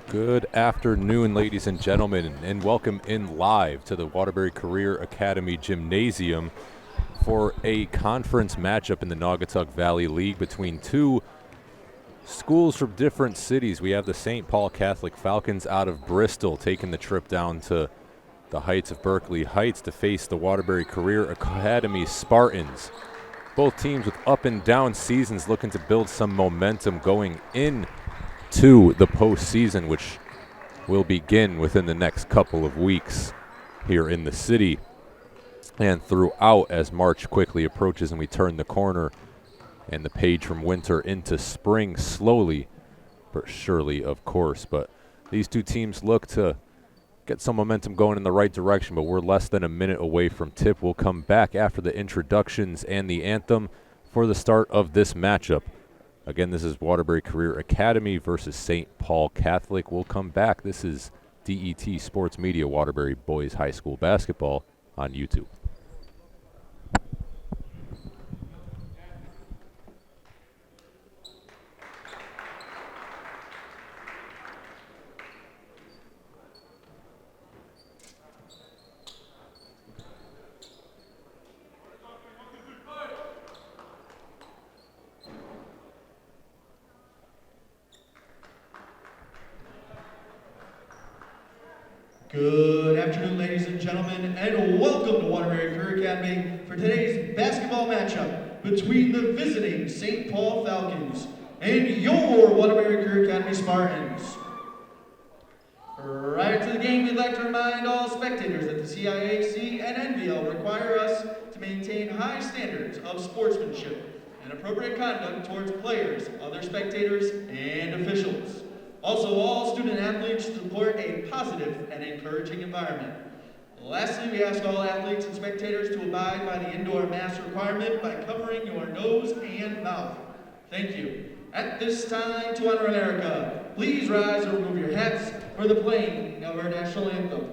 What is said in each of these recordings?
Good afternoon, ladies and gentlemen, and welcome in live to the Waterbury Career Academy Gymnasium for a conference matchup in the Naugatuck Valley League between two schools from different cities. We have the St. Paul Catholic Falcons out of Bristol taking the trip down to the heights of Berkeley Heights to face the Waterbury Career Academy Spartans. Both teams with up and down seasons looking to build some momentum going into the postseason, which will begin within the next couple of weeks here in the city and throughout as March quickly approaches and we turn the corner and the page from winter into spring slowly but surely, of course. But these two teams look to get some momentum going in the right direction, but we're less than a minute away from tip. We'll come back after the introductions and the anthem for the start of this matchup. Again, this is Waterbury Career Academy versus St. Paul Catholic. We'll come back. This is DET Sports Media Waterbury Boys High School Basketball on YouTube. Good afternoon, ladies and gentlemen, and welcome to Waterbury Career Academy for today's basketball matchup between the visiting St. Paul Falcons and your Waterbury Career Academy Spartans. Prior to the game, we'd like to remind all spectators that the CIAC and NVL require us to maintain high standards of sportsmanship and appropriate conduct towards players, other spectators, and officials. Also, all student athletes support a positive and encouraging environment. Lastly, we ask all athletes and spectators to abide by the indoor mask requirement by covering your nose and mouth. Thank you. At this time, to honor America, please rise and remove your hats for the playing of our national anthem.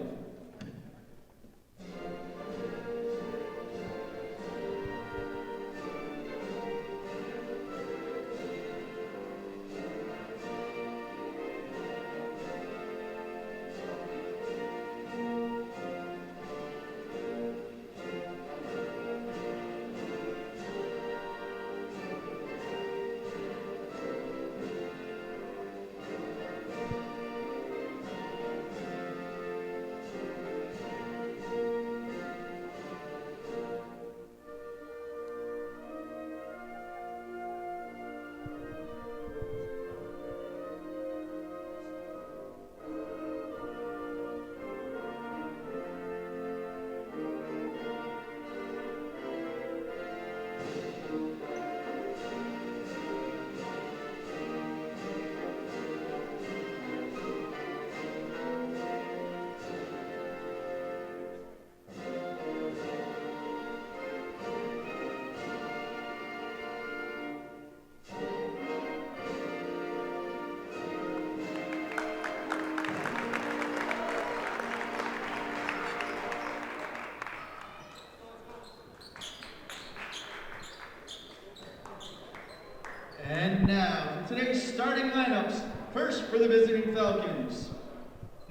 And now, today's starting lineups. First for the visiting Falcons.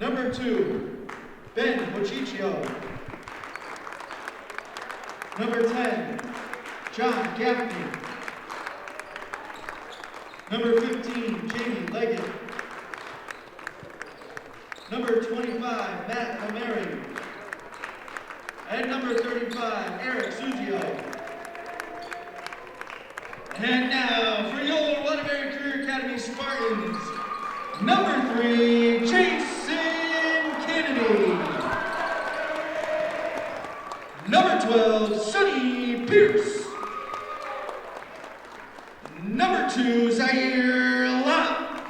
Number 2, Ben Pochicchio. Number 10, John Gaffney. Number 15, Jamie Leggett. Number 25, Matt O'Mary. And number 35, Eric Sugio. And now, for your Waterbury Career Academy Spartans, number 3, Jason Kennedy. Number 12, Sonny Pierce. Number 2, Zaire Lott.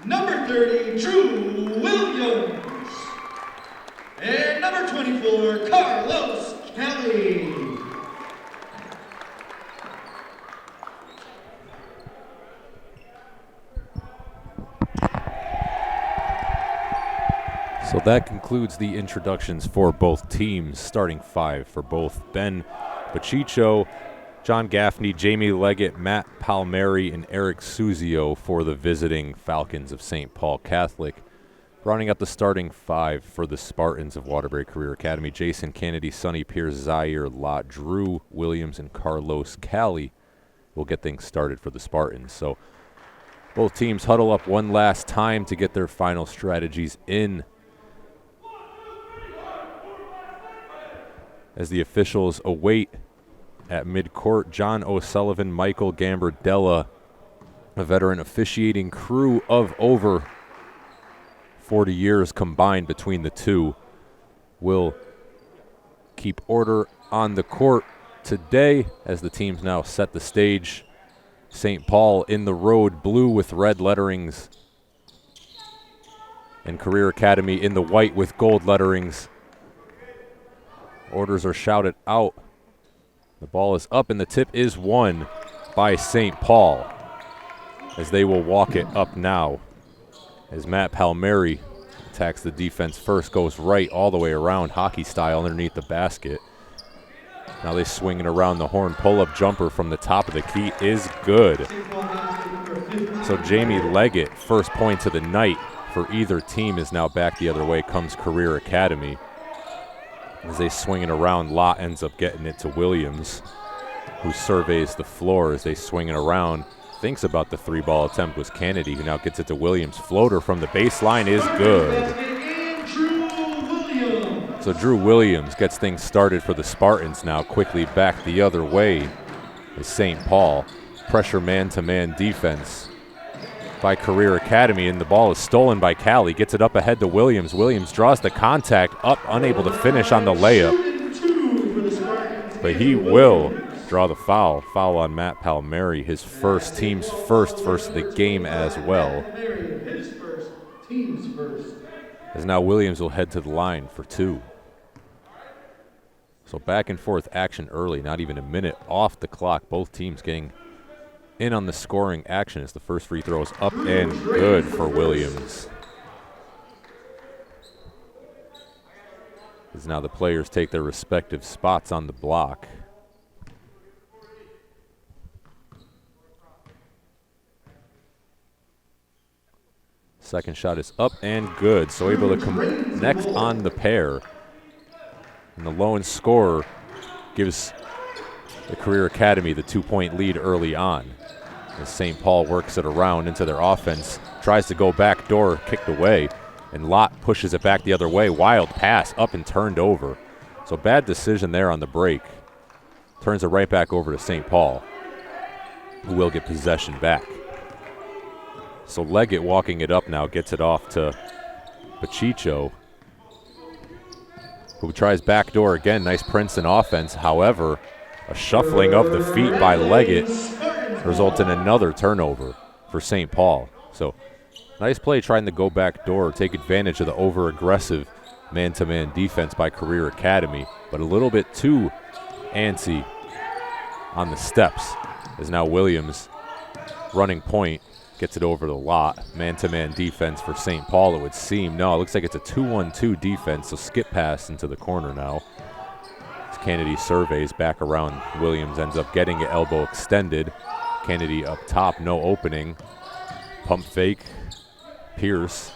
Number 30, Drew Williams. And number 24, Carlos Kelly. So that concludes the introductions for both teams. Starting 5 for both: Ben Pochicchio, John Gaffney, Jamie Leggett, Matt Palmieri, and Eric Suzio for the visiting Falcons of St. Paul Catholic. Rounding up the starting five for the Spartans of Waterbury Career Academy: Jason Kennedy, Sonny Pierce, Zaire Lott, Drew Williams, and Carlos Cali will get things started for the Spartans. So both teams huddle up one last time to get their final strategies in, as the officials await at midcourt John O'Sullivan, Michael Gambardella, a veteran officiating crew of over 40 years combined between the two, will keep order on the court today as the teams now set the stage. St. Paul in the road blue with red letterings, and Career Academy in the white with gold letterings. Orders are shouted out. The ball is up and the tip is won by St. Paul, as they will walk it up now, as Matt Palmieri attacks the defense first, goes right all the way around, hockey style, underneath the basket. Now they swing it around the horn. Pull-up jumper from the top of the key is good. So Jamie Leggett, first points of the night for either team, is now back the other way. Comes Career Academy. As they swing it around, Lott ends up getting it to Williams, who surveys the floor as they swing it around. Thinks about the three-ball attempt was Kennedy, who now gets it to Williams. Floater from the baseline is good. So Drew Williams gets things started for the Spartans now, quickly back the other way as St. Paul. Pressure man-to-man defense by Career Academy, and the ball is stolen by Cali. Gets it up ahead to Williams. Williams draws the contact, up, unable to finish on the layup. But he will draw the foul. Foul on Matt Palmieri, his first, team's first of the game as well. As now Williams will head to the line for two. So back and forth action early, not even a minute off the clock. Both teams getting in on the scoring action as the first free throw is up and good for Williams. As now the players take their respective spots on the block. Second shot is up and good, so able to connect on the pair. And the lone scorer gives the Career Academy the 2-point lead early on, as St. Paul works it around into their offense, tries to go back door, kicked away, and Lott pushes it back the other way. Wild pass up and turned over. So bad decision there on the break. Turns it right back over to St. Paul, who will get possession back. So Leggett walking it up now, gets it off to Pachicho, who tries backdoor again. Nice Princeton offense. However, a shuffling of the feet by Leggett results in another turnover for St. Paul. So nice play trying to go backdoor, take advantage of the over-aggressive man-to-man defense by Career Academy, but a little bit too antsy on the steps, as now Williams, running point, gets it over the Lott. Man-to-man defense for St. Paul, it would seem. No, it looks like it's a 2-1-2 defense, so skip pass into the corner now. As Kennedy surveys back around, Williams ends up getting it elbow extended. Kennedy up top, no opening. Pump fake. Pierce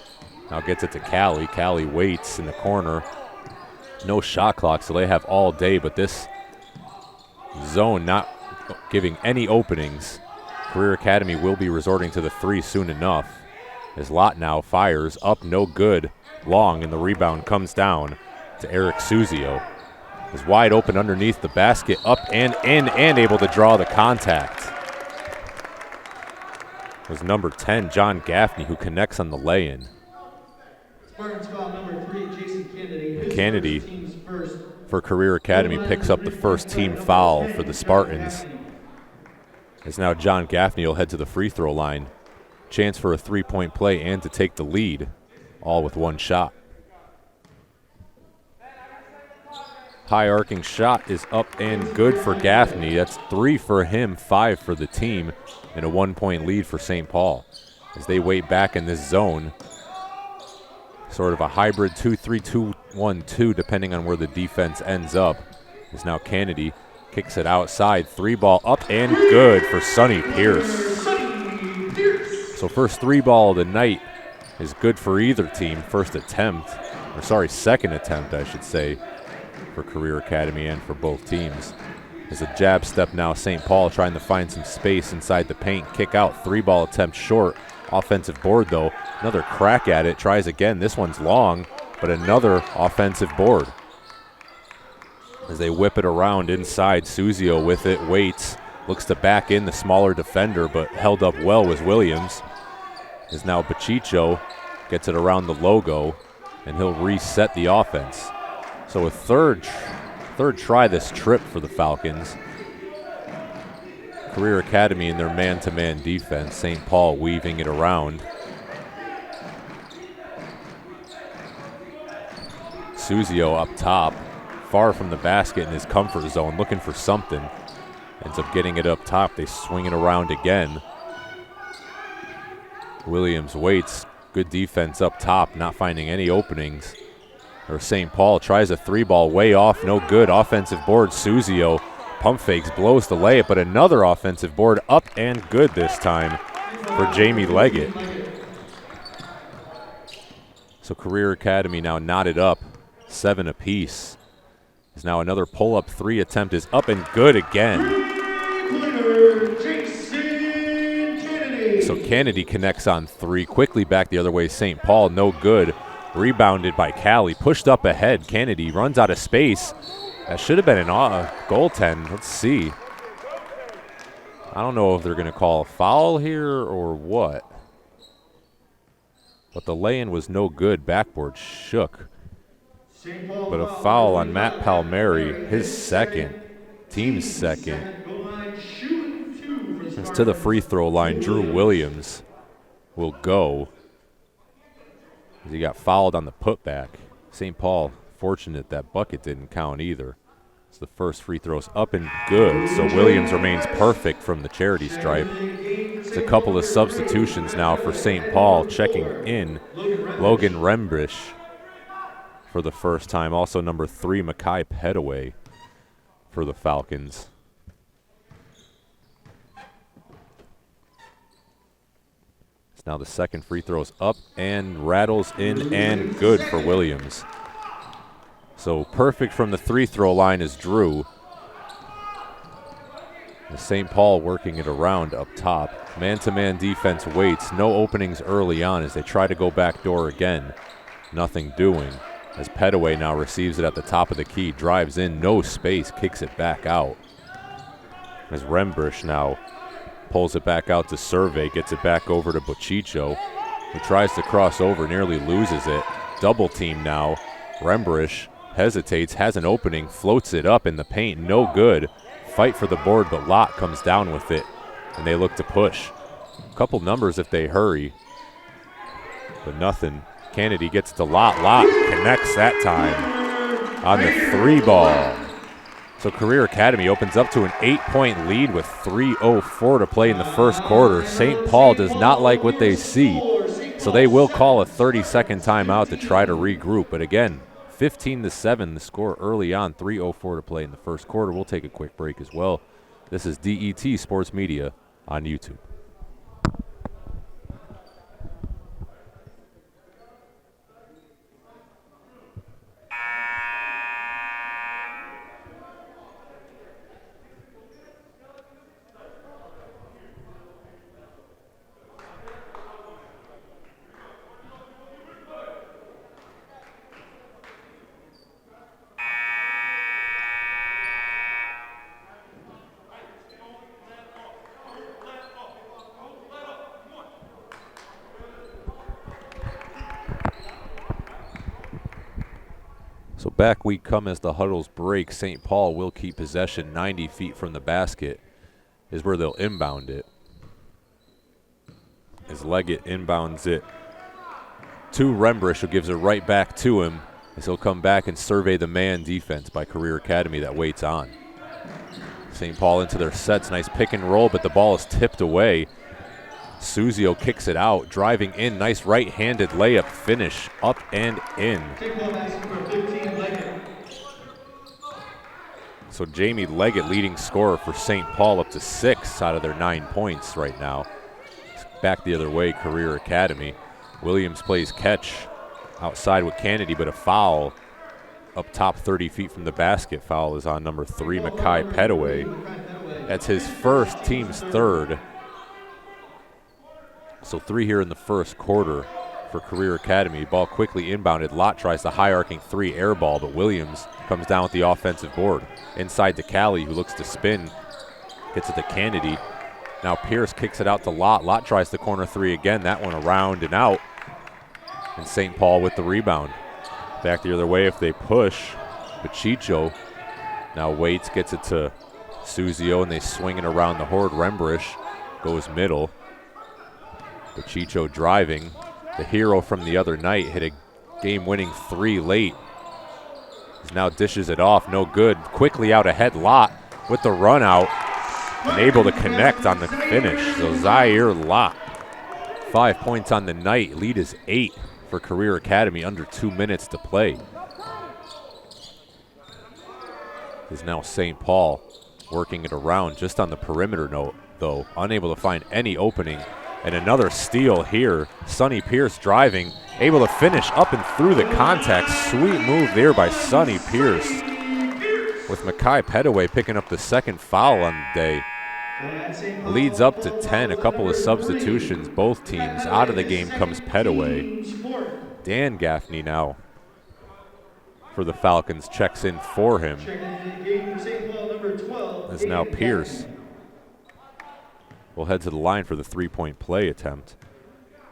now gets it to Cali. Cali waits in the corner. No shot clock, so they have all day, but this zone not giving any openings. Career Academy will be resorting to the three soon enough, as Lott now fires up, no good, long, and the rebound comes down to Eric Suzio. Is wide open underneath the basket, up and in, and able to draw the contact. It was number 10, John Gaffney, who connects on the lay-in. Spartans foul number 3, Jason Kennedy. Kennedy for Career Academy picks up the first team foul for the Spartans. As now John Gaffney will head to the free throw line. Chance for a three-point play and to take the lead, all with one shot. High arcing shot is up and good for Gaffney. That's 3 for him, 5 for the team, and a 1-point lead for St. Paul as they wait back in this zone. Sort of a hybrid 2-3-2-1-2 depending on where the defense ends up. Is now Kennedy Kicks it outside. 3-ball up and good for Sonny Pierce. So first 3-ball of the night is good for either team. Second attempt, I should say, for Career Academy and for both teams. As a jab step now, St. Paul trying to find some space inside the paint. Kick out, 3-ball attempt short. Offensive board though, another crack at it, tries again. This one's long, but another offensive board. As they whip it around inside, Suzio with it, waits, looks to back in the smaller defender, but held up well was Williams. As now Bachicho gets it around the logo, and he'll reset the offense. So a third try this trip for the Falcons. Career Academy in their man-to-man defense. St. Paul weaving it around. Suzio up top, far from the basket in his comfort zone, looking for something. Ends up getting it up top. They swing it around again. Williams waits. Good defense up top, not finding any openings. Or St. Paul tries a 3-ball way off, no good. Offensive board, Suzio pump fakes, blows the layup, but another offensive board up and good this time for Jamie Leggett. So Career Academy now knotted up, 7 apiece. As now another pull-up 3 attempt is up and good again. So Kennedy connects on 3, quickly back the other way. St. Paul, no good. Rebounded by Callie, pushed up ahead. Kennedy runs out of space. That should have been an goaltend. Let's see. I don't know if they're going to call a foul here or what. But the lay-in was no good. Backboard shook. But a foul on Matt Palmieri, his second, team's second. It's to the free throw line. Drew Williams will go. He got fouled on the putback. St. Paul fortunate that bucket didn't count either. So the first free throw's up and good. So Williams remains perfect from the charity stripe. It's a couple of substitutions now for St. Paul. Checking in Logan Rembrish for the first time. Also number 3, Makai Petaway for the Falcons. Now the second free throw's up and rattles in and good for Williams. So perfect from the 3-throw line is Drew. St. Paul working it around up top. Man-to-man defense waits. No openings early on as they try to go back door again. Nothing doing. As Petaway now receives it at the top of the key. Drives in, no space, kicks it back out. As Rembrish now pulls it back out to Survey, gets it back over to Bochicho, who tries to cross over, nearly loses it. Double team now. Rembrish hesitates, has an opening, floats it up in the paint, no good. Fight for the board, but Lott comes down with it, and they look to push. A couple numbers if they hurry, but nothing. Kennedy gets to Lott. Lott connects that time on the 3-ball. So Career Academy opens up to an 8-point lead with 3:04 to play in the first quarter. St. Paul does not like what they see, so they will call a 30-second timeout to try to regroup. But again, 15-7 the score early on, 3:04 to play in the first quarter. We'll take a quick break as well. This is DET Sports Media on YouTube. So back we come as the huddles break. St. Paul will keep possession 90 feet from the basket is where they'll inbound it. As Leggett inbounds it to Rembrish, who gives it right back to him as he'll come back and survey the man defense by Career Academy that waits on. St. Paul into their sets, nice pick and roll, but the ball is tipped away. Suzio kicks it out, driving in, nice right-handed layup finish, up and in. So Jamie Leggett, leading scorer for St. Paul, up to 6 out of their 9 points right now. Back the other way, Career Academy. Williams plays catch outside with Kennedy, but a foul up top 30 feet from the basket. Foul is on number 3, Mackay Petaway. That's his first, team's third. So 3 here in the first quarter for Career Academy. Ball quickly inbounded. Lott tries the high arcing 3 air ball, but Williams comes down with the offensive board. Inside to Callie, who looks to spin. Gets it to Kennedy. Now Pierce kicks it out to Lott. Lott tries the corner 3 again. That one around and out. And St. Paul with the rebound. Back the other way if they push. Pachicho now waits, gets it to Suzio, and they swing it around the horde. Rembrish goes middle. Pachicho driving. The hero from the other night hit a game-winning 3 late. He now dishes it off, no good. Quickly out ahead, Lott with the run out and able to connect on the finish. So Zaire Lott, 5 points on the night. Lead is 8 for Career Academy, under 2 minutes to play. Is now St. Paul working it around just on the perimeter note, though, unable to find any opening. And another steal here. Sonny Pierce driving, able to finish up and through the contact. Sweet move there by Sonny Pierce. With Mackay Petaway picking up the 2nd foul on the day. Leads up to 10, a couple of substitutions, both teams. Out of the game comes Petaway. Dan Gaffney now for the Falcons checks in for him. As now Pierce will head to the line for the 3-point play attempt.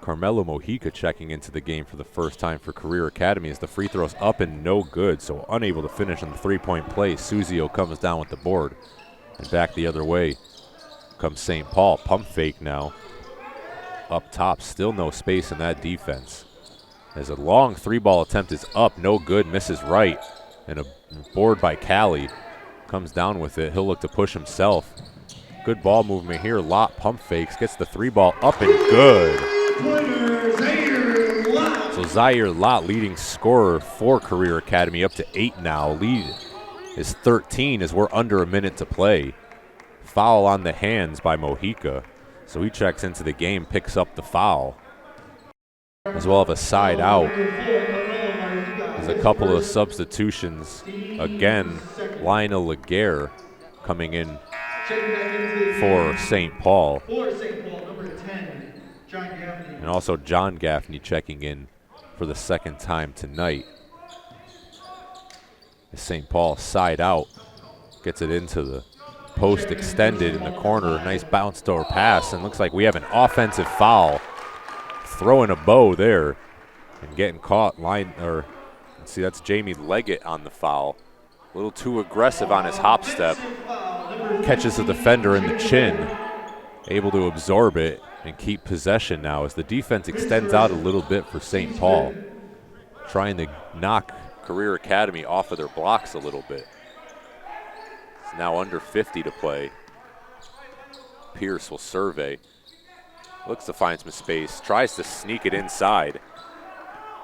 Carmelo Mojica checking into the game for the first time for Career Academy as the free throw's up and no good, so unable to finish on the 3-point play. Suzio comes down with the board. And back the other way comes St. Paul. Pump fake now. Up top, still no space in that defense. As a long 3-ball attempt is up, no good, misses right. And a board by Callie. Comes down with it, he'll look to push himself. Good ball movement here. Lott pump fakes, gets the 3-ball up and good. So Zaire Lott, leading scorer for Career Academy, up to 8 now. Lead is 13 as we're under a minute to play. Foul on the hands by Mojica. So he checks into the game, picks up the foul. As well as a side out. There's a couple of substitutions. Again, Lionel Laguerre coming in for St. Paul. And also John Gaffney checking in for the 2nd time tonight. St. Paul side out. Gets it into the post extended in the corner. Nice bounce door pass. And looks like we have an offensive foul. Throwing a bow there and getting caught. See, that's Jamie Leggett on the foul. A little too aggressive on his hop step. Catches the defender in the chin. Able to absorb it and keep possession now as the defense extends out a little bit for St. Paul. Trying to knock Career Academy off of their blocks a little bit. It's now under 50 to play. Pierce will survey. Looks to find some space. Tries to sneak it inside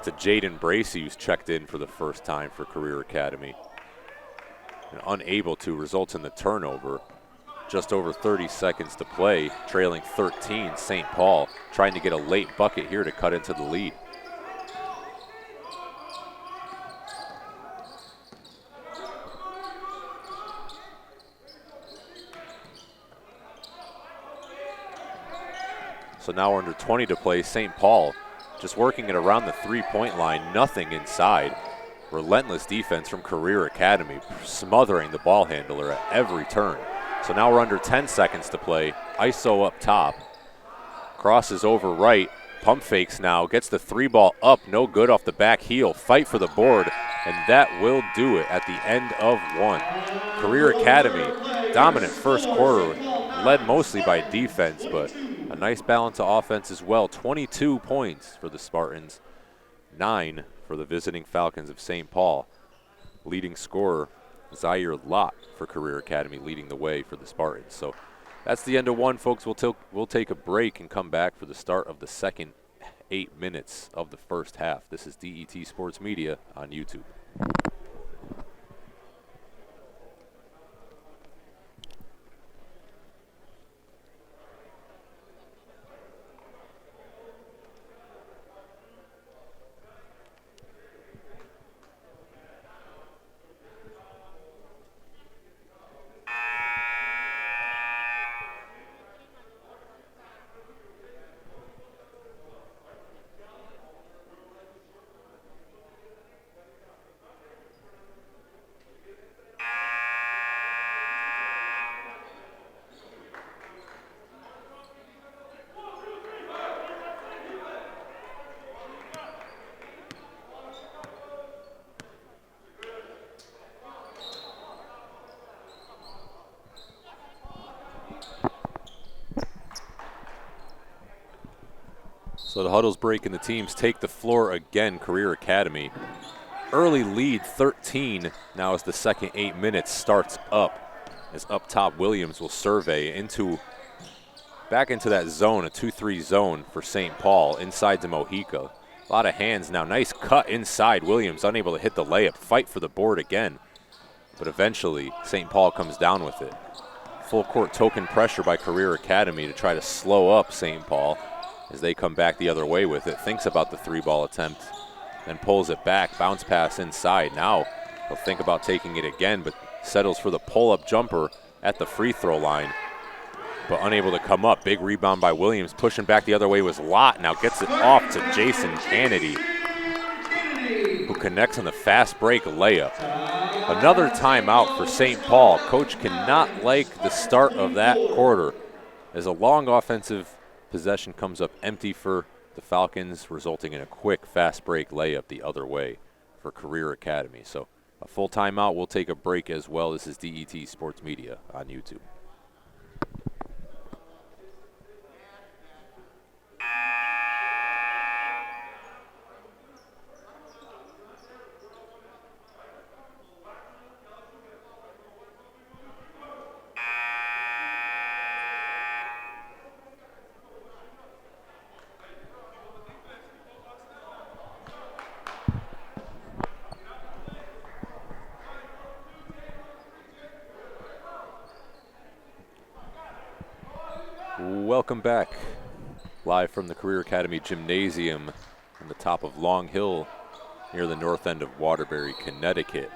to Jaden Bracey, who's checked in for the first time for Career Academy. And unable to, results in the turnover. Just over 30 seconds to play, trailing 13. St. Paul trying to get a late bucket here to cut into the lead. So now we're under 20 to play. St. Paul just working it around the 3-point line, nothing inside. Relentless defense from Career Academy, smothering the ball handler at every turn. So now we're under 10 seconds to play. ISO up top. Crosses over right. Pump fakes now. Gets the 3-ball up. No good off the back heel. Fight for the board. And that will do it at the end of 1. Career Academy, dominant first quarter. Led mostly by defense, but a nice balance of offense as well. 22 points for the Spartans. 9 for the visiting Falcons of St. Paul. Leading scorer, Zaire Lott for Career Academy, leading the way for the Spartans. So that's the end of 1, folks. We'll take a break and come back for the start of the second 8 minutes of the first half. This is DET Sports Media on YouTube. So the huddles break and the teams take the floor again. Career Academy. Early lead 13 now as the second 8 minutes starts up. As up top Williams will survey back into that zone, a 2-3 zone for St. Paul inside to Mojica. A lot of hands now. Nice cut inside. Williams unable to hit the layup. Fight for the board again. But eventually St. Paul comes down with it. Full court token pressure by Career Academy to try to slow up St. Paul as they come back the other way with it. Thinks about the 3-ball attempt, then pulls it back. Bounce pass inside. Now he'll think about taking it again, but settles for the pull-up jumper at the free throw line, but unable to come up. Big rebound by Williams. Pushing back the other way was Lott. Now gets it off to Jason Kennedy, who connects on the fast break layup. Another timeout for St. Paul. Coach cannot like the start of that quarter as a long offensive possession comes up empty for the Falcons, resulting in a quick fast break layup the other way for Career Academy. So a full timeout. We'll take a break as well. This is DET Sports Media on YouTube. Welcome back, live from the Career Academy Gymnasium on the top of Long Hill near the north end of Waterbury, Connecticut.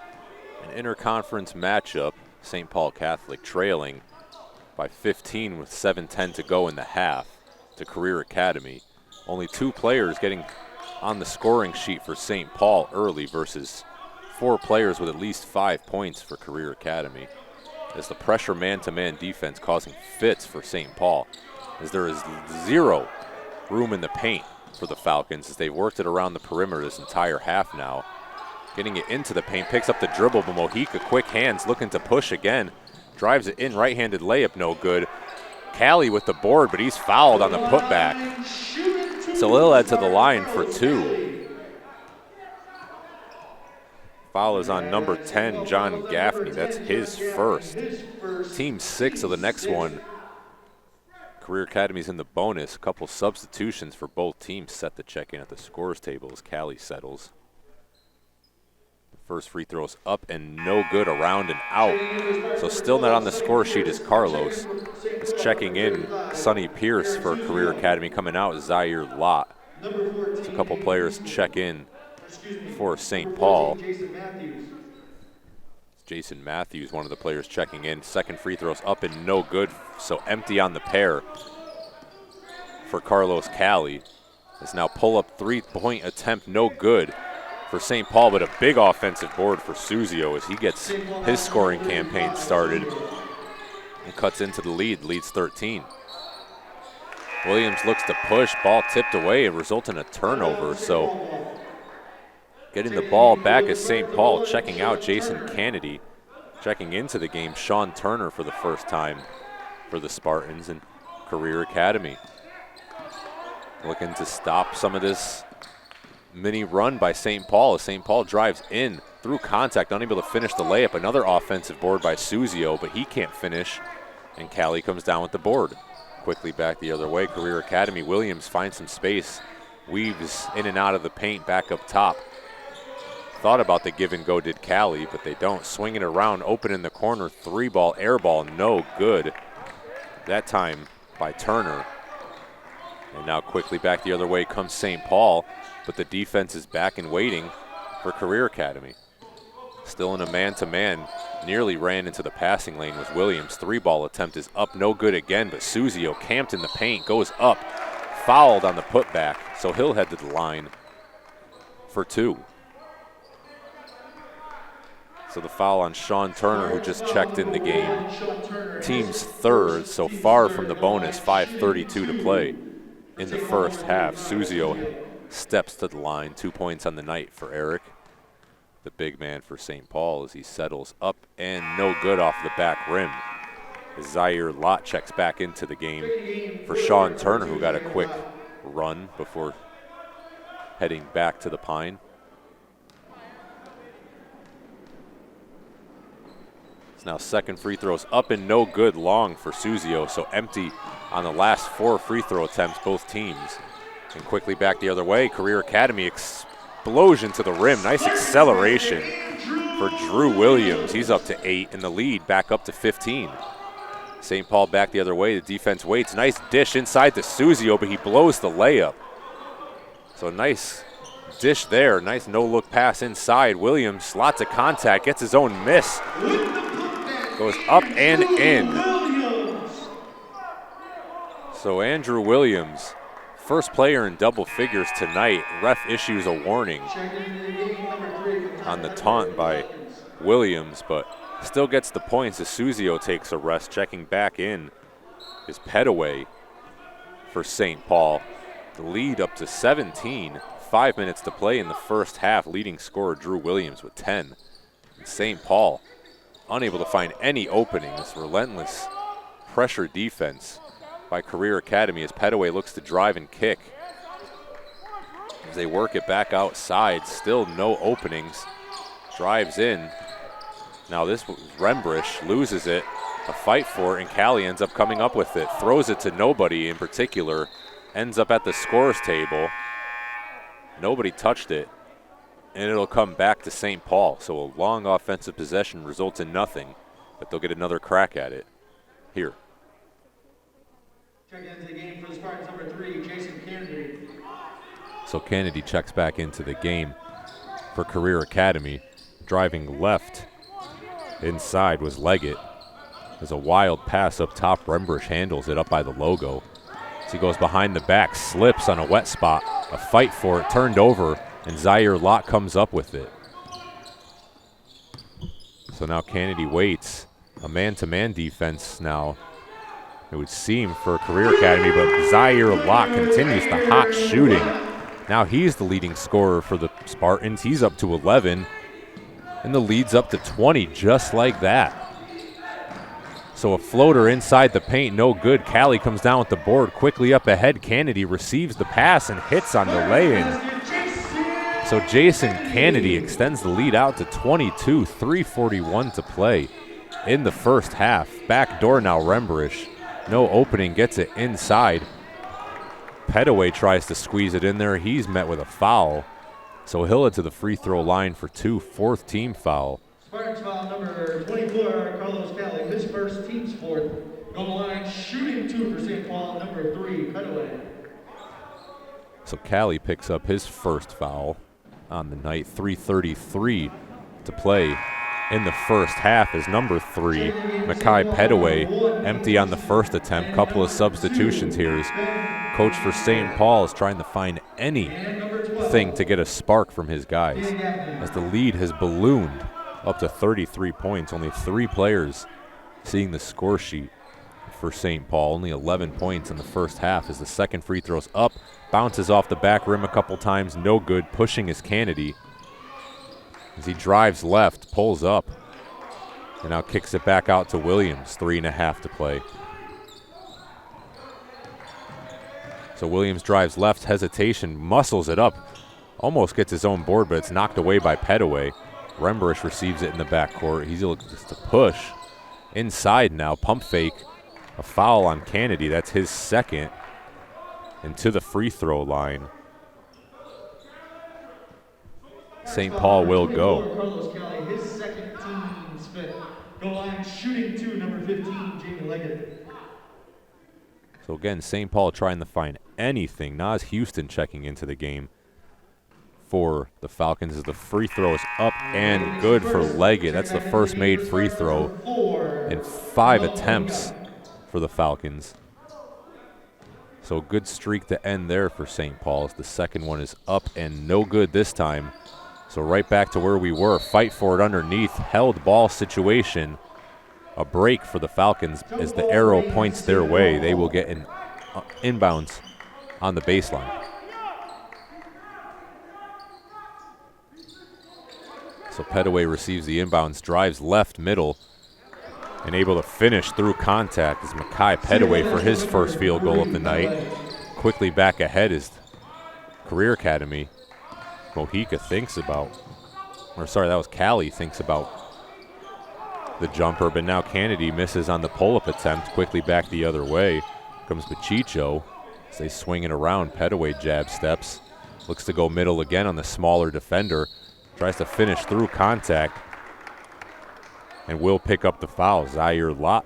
An interconference matchup, St. Paul Catholic trailing by 15 with 7:10 to go in the half to Career Academy. Only 2 players getting on the scoring sheet for St. Paul early versus 4 players with at least 5 points for Career Academy, as the pressure man-to-man defense causing fits for St. Paul, as there is 0 room in the paint for the Falcons as they've worked it around the perimeter this entire half now. Getting it into the paint, picks up the dribble, but Mojica, quick hands, looking to push again. Drives it in, right-handed layup, no good. Callie with the board, but he's fouled on the putback. So he'll head to the line for 2. Foul is on number 10, John Gaffney. That's his first. Team 6 of the next one. Career Academy's in the bonus. A couple substitutions for both teams set to check in at the scores table as Callie settles. The first free throw's up and no good, around and out. So still not on the score sheet is Carlos. Is checking in Sonny Pierce for Career Academy. Coming out is Zaire Lott. So a couple players check in for St. Paul. Jason Matthews, one of the players checking in. Second free throw's up and no good, so empty on the pair for Carlos Callie. It's now pull-up 3-point attempt, no good for St. Paul, but a big offensive board for Suzio as he gets his scoring campaign started and cuts into the lead, leads 13. Williams looks to push, ball tipped away and result in a turnover, so getting the ball back is St. Paul, checking out Jason Kennedy. Checking into the game, Sean Turner for the first time for the Spartans and Career Academy. Looking to stop some of this mini run by St. Paul as St. Paul drives in through contact, unable to finish the layup. Another offensive board by Suzio, but he can't finish, and Callie comes down with the board. Quickly back the other way, Career Academy. Williams finds some space, weaves in and out of the paint back up top. Thought about the give and go, did Callie, but they don't. Swinging it around, open in the corner, 3-ball, air ball, no good. That time by Turner. And now quickly back the other way comes St. Paul, but the defense is back and waiting for Career Academy. Still in a man-to-man, nearly ran into the passing lane was Williams. 3-ball attempt is up, no good again, but Suzio camped in the paint, goes up, fouled on the putback, so he'll head to the line for 2. So the foul on Sean Turner, who just checked in the game. Team's third, so far from the bonus, 5:32 to play in the first half. Suzio steps to the line, 2 points on the night for Eric, the big man for St. Paul, as he settles up and no good off the back rim. Zaire Lott checks back into the game for Sean Turner, who got a quick run before heading back to the Pine. It's now second free throws up and no good long for Suzio, so empty on the last 4 free throw attempts, both teams. And quickly back the other way, Career Academy explosion to the rim. Nice acceleration for Drew Williams. He's up to 8 and the lead back up to 15. St. Paul back the other way, the defense waits. Nice dish inside to Suzio, but he blows the layup. So nice dish there, nice no-look pass inside. Williams, lots of contact, gets his own miss. Goes up and in. So Andrew Williams, first player in double figures tonight. Ref issues a warning on the taunt by Williams, but still gets the points as Suzio takes a rest. Checking back in is Petaway for St. Paul. The lead up to 17. 5 minutes to play in the first half. Leading scorer Drew Williams with 10. And St. Paul unable to find any openings. Relentless pressure defense by Career Academy as Petaway looks to drive and kick. As they work it back outside, still no openings. Drives in. Now this Rembrish loses it. A fight for it, and Callie ends up coming up with it. Throws it to nobody in particular. Ends up at the scores table. Nobody touched it. And it'll come back to St. Paul. So a long offensive possession results in nothing, but they'll get another crack at it here. Check into the game for the Spartans, number 3, Jason Kennedy. So Kennedy checks back into the game for Career Academy. Driving left inside was Leggett. There's a wild pass up top. Rembrish handles it up by the logo. As he goes behind the back, slips on a wet spot. A fight for it, turned over, and Zaire Lott comes up with it. So now Kennedy waits. A man-to-man defense now, it would seem, for Career Academy, but Zaire Lott continues the hot shooting. Now he's the leading scorer for the Spartans. He's up to 11, and the lead's up to 20 just like that. So a floater inside the paint, no good. Callie comes down with the board, quickly up ahead. Kennedy receives the pass and hits on the lay-in. So Jason Kennedy extends the lead out to 22, 3:41 to play in the first half. Back door now, Rembrish. No opening, gets it inside. Petaway tries to squeeze it in there. He's met with a foul. So he'll head to the free throw line for 2, 4th team foul. Spartans foul number 24, Carlos Callie, his first, team's 4th. Goal line, shooting 2 for St. Paul, number 3, Petaway. So Callie picks up his first foul on the night. 3:33 to play in the first half is number 3, Makai Petaway, empty on the first attempt. Couple of substitutions here as coach for St. Paul is trying to find anything to get a spark from his guys, as the lead has ballooned up to 33 points. Only 3 players seeing the score sheet for St. Paul. Only 11 points in the first half as the second free throw's up. Bounces off the back rim a couple times, no good. Pushing is Kennedy as he drives left, pulls up, and now kicks it back out to Williams. 3.5 to play. So Williams drives left, hesitation, muscles it up, almost gets his own board, but it's knocked away by Petaway. Rembrish receives it in the backcourt. He's looking just to push. Inside now, pump fake, a foul on Kennedy. That's his second. And to the free throw line, St. Paul will go. Carlos Callie, his second, team's 5th. Goal line, shooting 2, number 15, Jamie Leggett. So again, St. Paul trying to find anything. Nas Houston checking into the game for the Falcons as the free throw is up and good for Leggett. That's the first made free throw in 5 attempts for the Falcons. So good streak to end there for St. Paul's. The second one is up and no good this time. So right back to where we were. Fight for it underneath. Held ball situation. A break for the Falcons as the arrow points their way. They will get an inbounds on the baseline. So Petaway receives the inbounds, drives left middle, and able to finish through contact is Makai Petaway for his first field goal of the night. quickly back ahead is Career Academy. Mojica thinks about, or sorry, that was Callie thinks about the jumper, but now Kennedy misses on the pull-up attempt. Quickly back the other way comes Pachicho as they swing it around. Petaway jab steps. Looks to go middle again on the smaller defender. Tries to finish through contact and will pick up the foul. Zaire Lott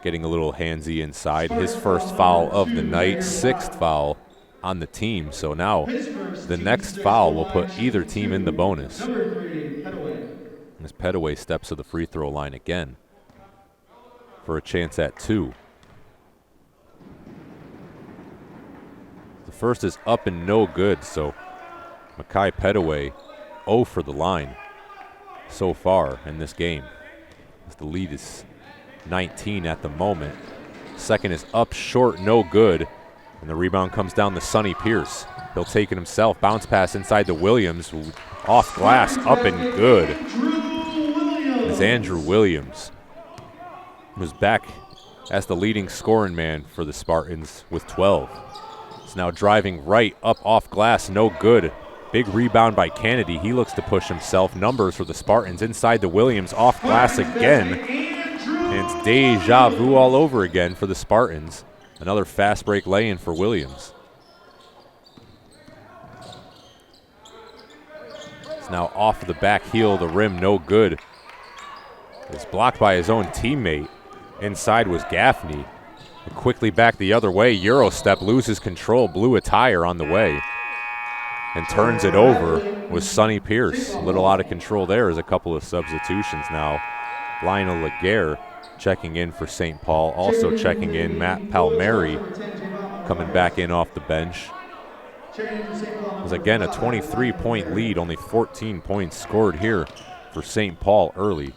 getting a little handsy inside. His first foul of the night, 6th foul on the team. So now the next foul will put either team in the bonus. As Petaway steps to the free throw line again for a chance at 2. The first is up and no good, so Makai Petaway 0 for the line so far in this game, as the lead is 19 at the moment. Second is up short, no good, and the rebound comes down to Sonny Pierce. He'll take it himself, bounce pass inside to Williams, off glass, up and good. As Andrew Williams was back as the leading scoring man for the Spartans with 12. He's now driving right, up off glass, no good. Big rebound by Kennedy. He looks to push himself. Numbers for the Spartans inside to Williams, off glass again. And it's deja vu all over again for the Spartans. Another fast break lay-in for Williams. It's now off the back heel of the rim, no good. It's blocked by his own teammate. Inside was Gaffney. Quickly back the other way. Euro step, loses control, blew a tire on the way. And turns it over with Sonny Pierce. A little out of control there as a couple of substitutions now. Lionel Laguerre checking in for St. Paul. Also checking in Matt Palmieri coming back in off the bench. It was again a 23-point lead, only 14 points scored here for St. Paul early.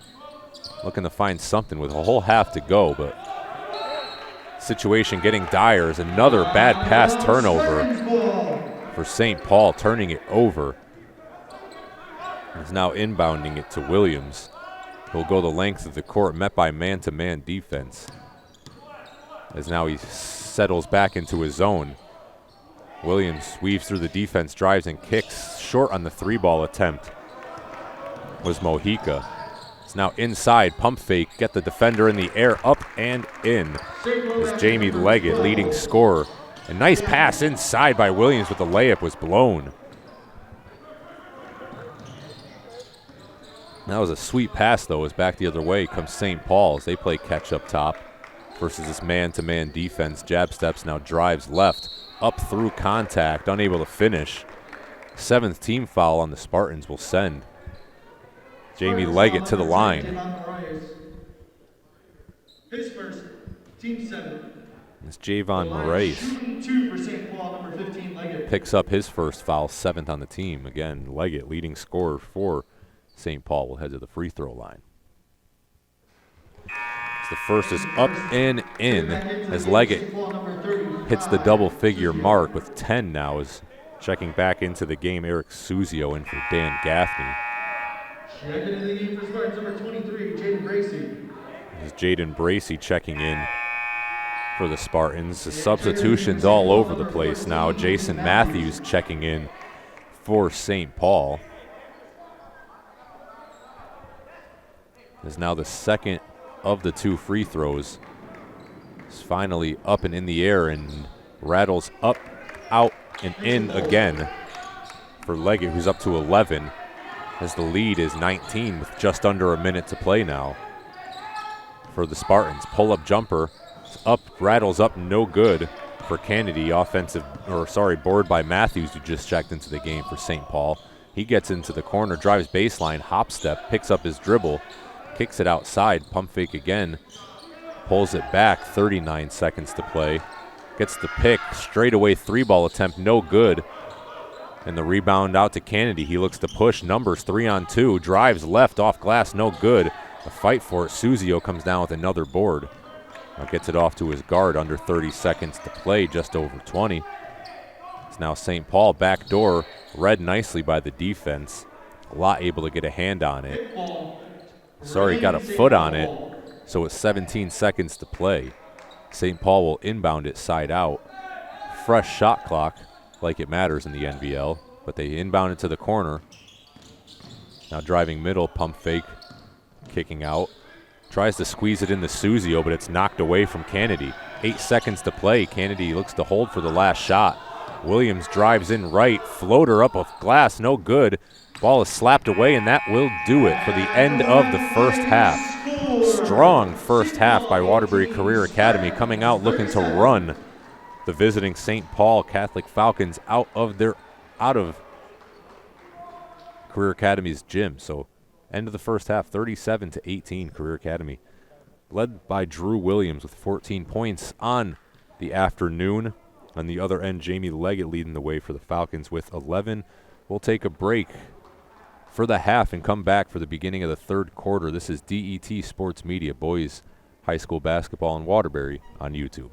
Looking to find something with a whole half to go, but situation getting dire as another bad pass turnover for St. Paul, turning it over. Is now inbounding it to Williams. He'll go the length of the court, met by man-to-man defense. As now he settles back into his zone. Williams weaves through the defense, drives and kicks. Short on the 3-ball attempt was Mojica. It's now inside, pump fake, get the defender in the air, up and in. As Jamie Leggett, leading scorer. A nice pass inside by Williams, but the layup was blown. That was a sweet pass, though, as back the other way comes St. Paul as they play catch up top versus this man-to-man defense. Jab steps, now drives left, up through contact, unable to finish. 7th team foul on the Spartans will send Jamie Leggett to the line. His first, team 7. It's Javon Moraes. Picks up his first foul, 7th on the team. Again, Leggett, leading scorer for St. Paul, will head to the free throw line. As the first is up and in as Leggett hits the double-figure mark with 10 now. Is checking back into the game, Eric Suzio in for Dan Gaffney. Checking in the game for Spartans, number 23, Jaden Bracey. This is Jaden Bracey checking in for the Spartans. The substitutions all over the place now. Jason Matthews checking in for St. Paul. Is now the second of the 2 free throws. It's finally up and in the air and rattles up, out, and in again for Leggett, who's up to 11, as the lead is 19 with just under a minute to play now for the Spartans. Pull-up jumper, up, rattles up, no good for Kennedy. Board by Matthews, who just checked into the game for St. Paul. He gets into the corner, drives baseline, hop step, picks up his dribble, kicks it outside, pump fake again, pulls it back, 39 seconds to play. Gets the pick, straightaway 3-ball attempt, no good. And the rebound out to Kennedy. He looks to push, numbers 3-on-2, drives left off glass, no good. A fight for it. Suzio comes down with another board. Now gets it off to his guard, under 30 seconds to play, just over 20. It's now St. Paul backdoor, read nicely by the defense. Lott able to get a hand on it. Got a foot on it, so it's 17 seconds to play. St. Paul will inbound it side out. fresh shot clock like it matters in the NVL, but they inbound it to the corner. Now driving middle, pump fake, kicking out. Tries to squeeze it into Suzio, but it's knocked away from Kennedy. 8 seconds to play. Kennedy looks to hold for the last shot. Williams drives in right. Floater up of glass, no good. Ball is slapped away, and that will do it for the end of the first half. Strong first half by Waterbury Career Academy, coming out looking to run the visiting St. Paul Catholic Falcons out of Career Academy's gym. So end of the first half, 37-18, Career Academy. Led by Drew Williams with 14 points on the afternoon. On the other end, Jamie Leggett leading the way for the Falcons with 11. We'll take a break for the half and come back for the beginning of the third quarter. This is DET Sports Media, boys high school basketball in Waterbury on YouTube.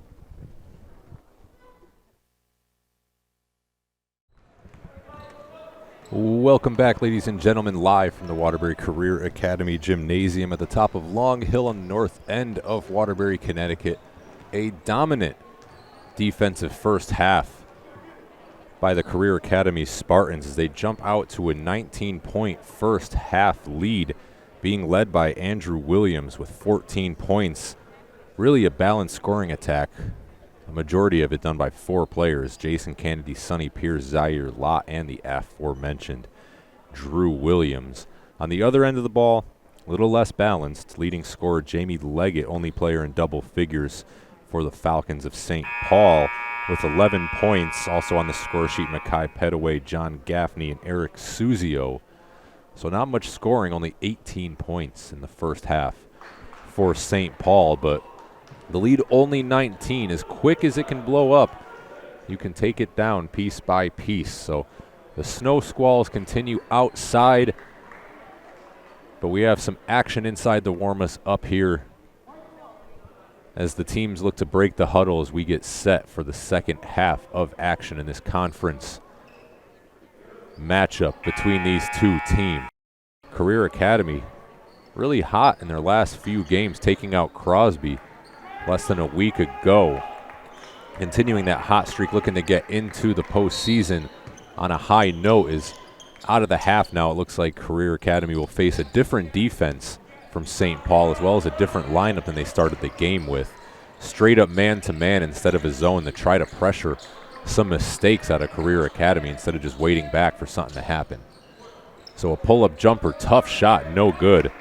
Welcome back, ladies and gentlemen, live from the Waterbury Career Academy Gymnasium at the top of Long Hill on the north end of Waterbury, Connecticut. A dominant defensive first half by the Career Academy Spartans as they jump out to a 19-point first half lead, being led by Andrew Williams with 14 points. Really a balanced scoring attack. A majority of it done by 4 players: Jason Kennedy, Sonny Pierce, Zaire Lott, and the aforementioned Drew Williams. On the other end of the ball, a little less balanced. Leading scorer Jamie Leggett, only player in double figures for the Falcons of St. Paul, with 11 points. Also on the score sheet, Makai Petaway, John Gaffney, and Eric Suzio. So not much scoring, only 18 points in the first half for St. Paul, but the lead only 19. As quick as it can blow up, you can take it down piece by piece. So the snow squalls continue outside, but we have some action inside the warm-us up here as the teams look to break the huddle as we get set for the second half of action in this conference matchup between these two teams. Career Academy really hot in their last few games, taking out Crosby less than a week ago. Continuing that hot streak, looking to get into the postseason on a high note. Is out of the half now. It looks like Career Academy will face a different defense from St. Paul, as well as a different lineup than they started the game with. Straight up man-to-man instead of a zone to try to pressure some mistakes out of Career Academy instead of just waiting back for something to happen. So a pull-up jumper, tough shot, no good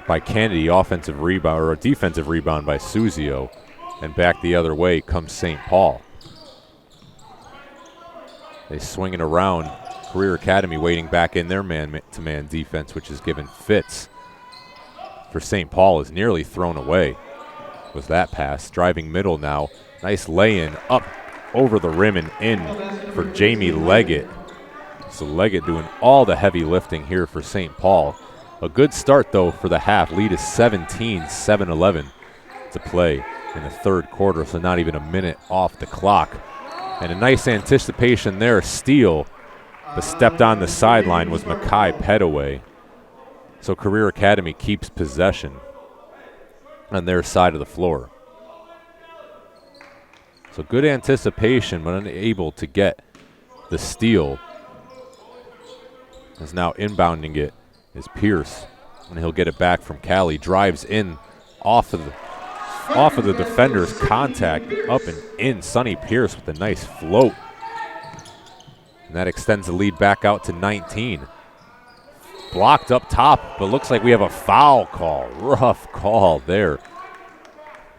by Kennedy. Offensive rebound, or a defensive rebound by Suzio. And back the other way comes St. Paul. They swing it around. Career Academy waiting back in their man-to-man defense, which is given fits for St. Paul, is nearly thrown away. Was that pass? Driving middle now. Nice lay-in up over the rim and in for Jamie Leggett. So Leggett doing all the heavy lifting here for St. Paul. A good start, though, for the half. Lead is 17, 7-11 to play in the third quarter, so not even a minute off the clock. And a nice anticipation there, steal, but stepped on the sideline was Makai Petaway. So Career Academy keeps possession on their side of the floor. So good anticipation, but unable to get the steal. Is now inbounding it is Pierce, and he'll get it back from Callie. Drives in off of the defender's contact, up and in. Sonny Pierce with a nice float. And that extends the lead back out to 19. Blocked up top, but looks like we have a foul call. Rough call there.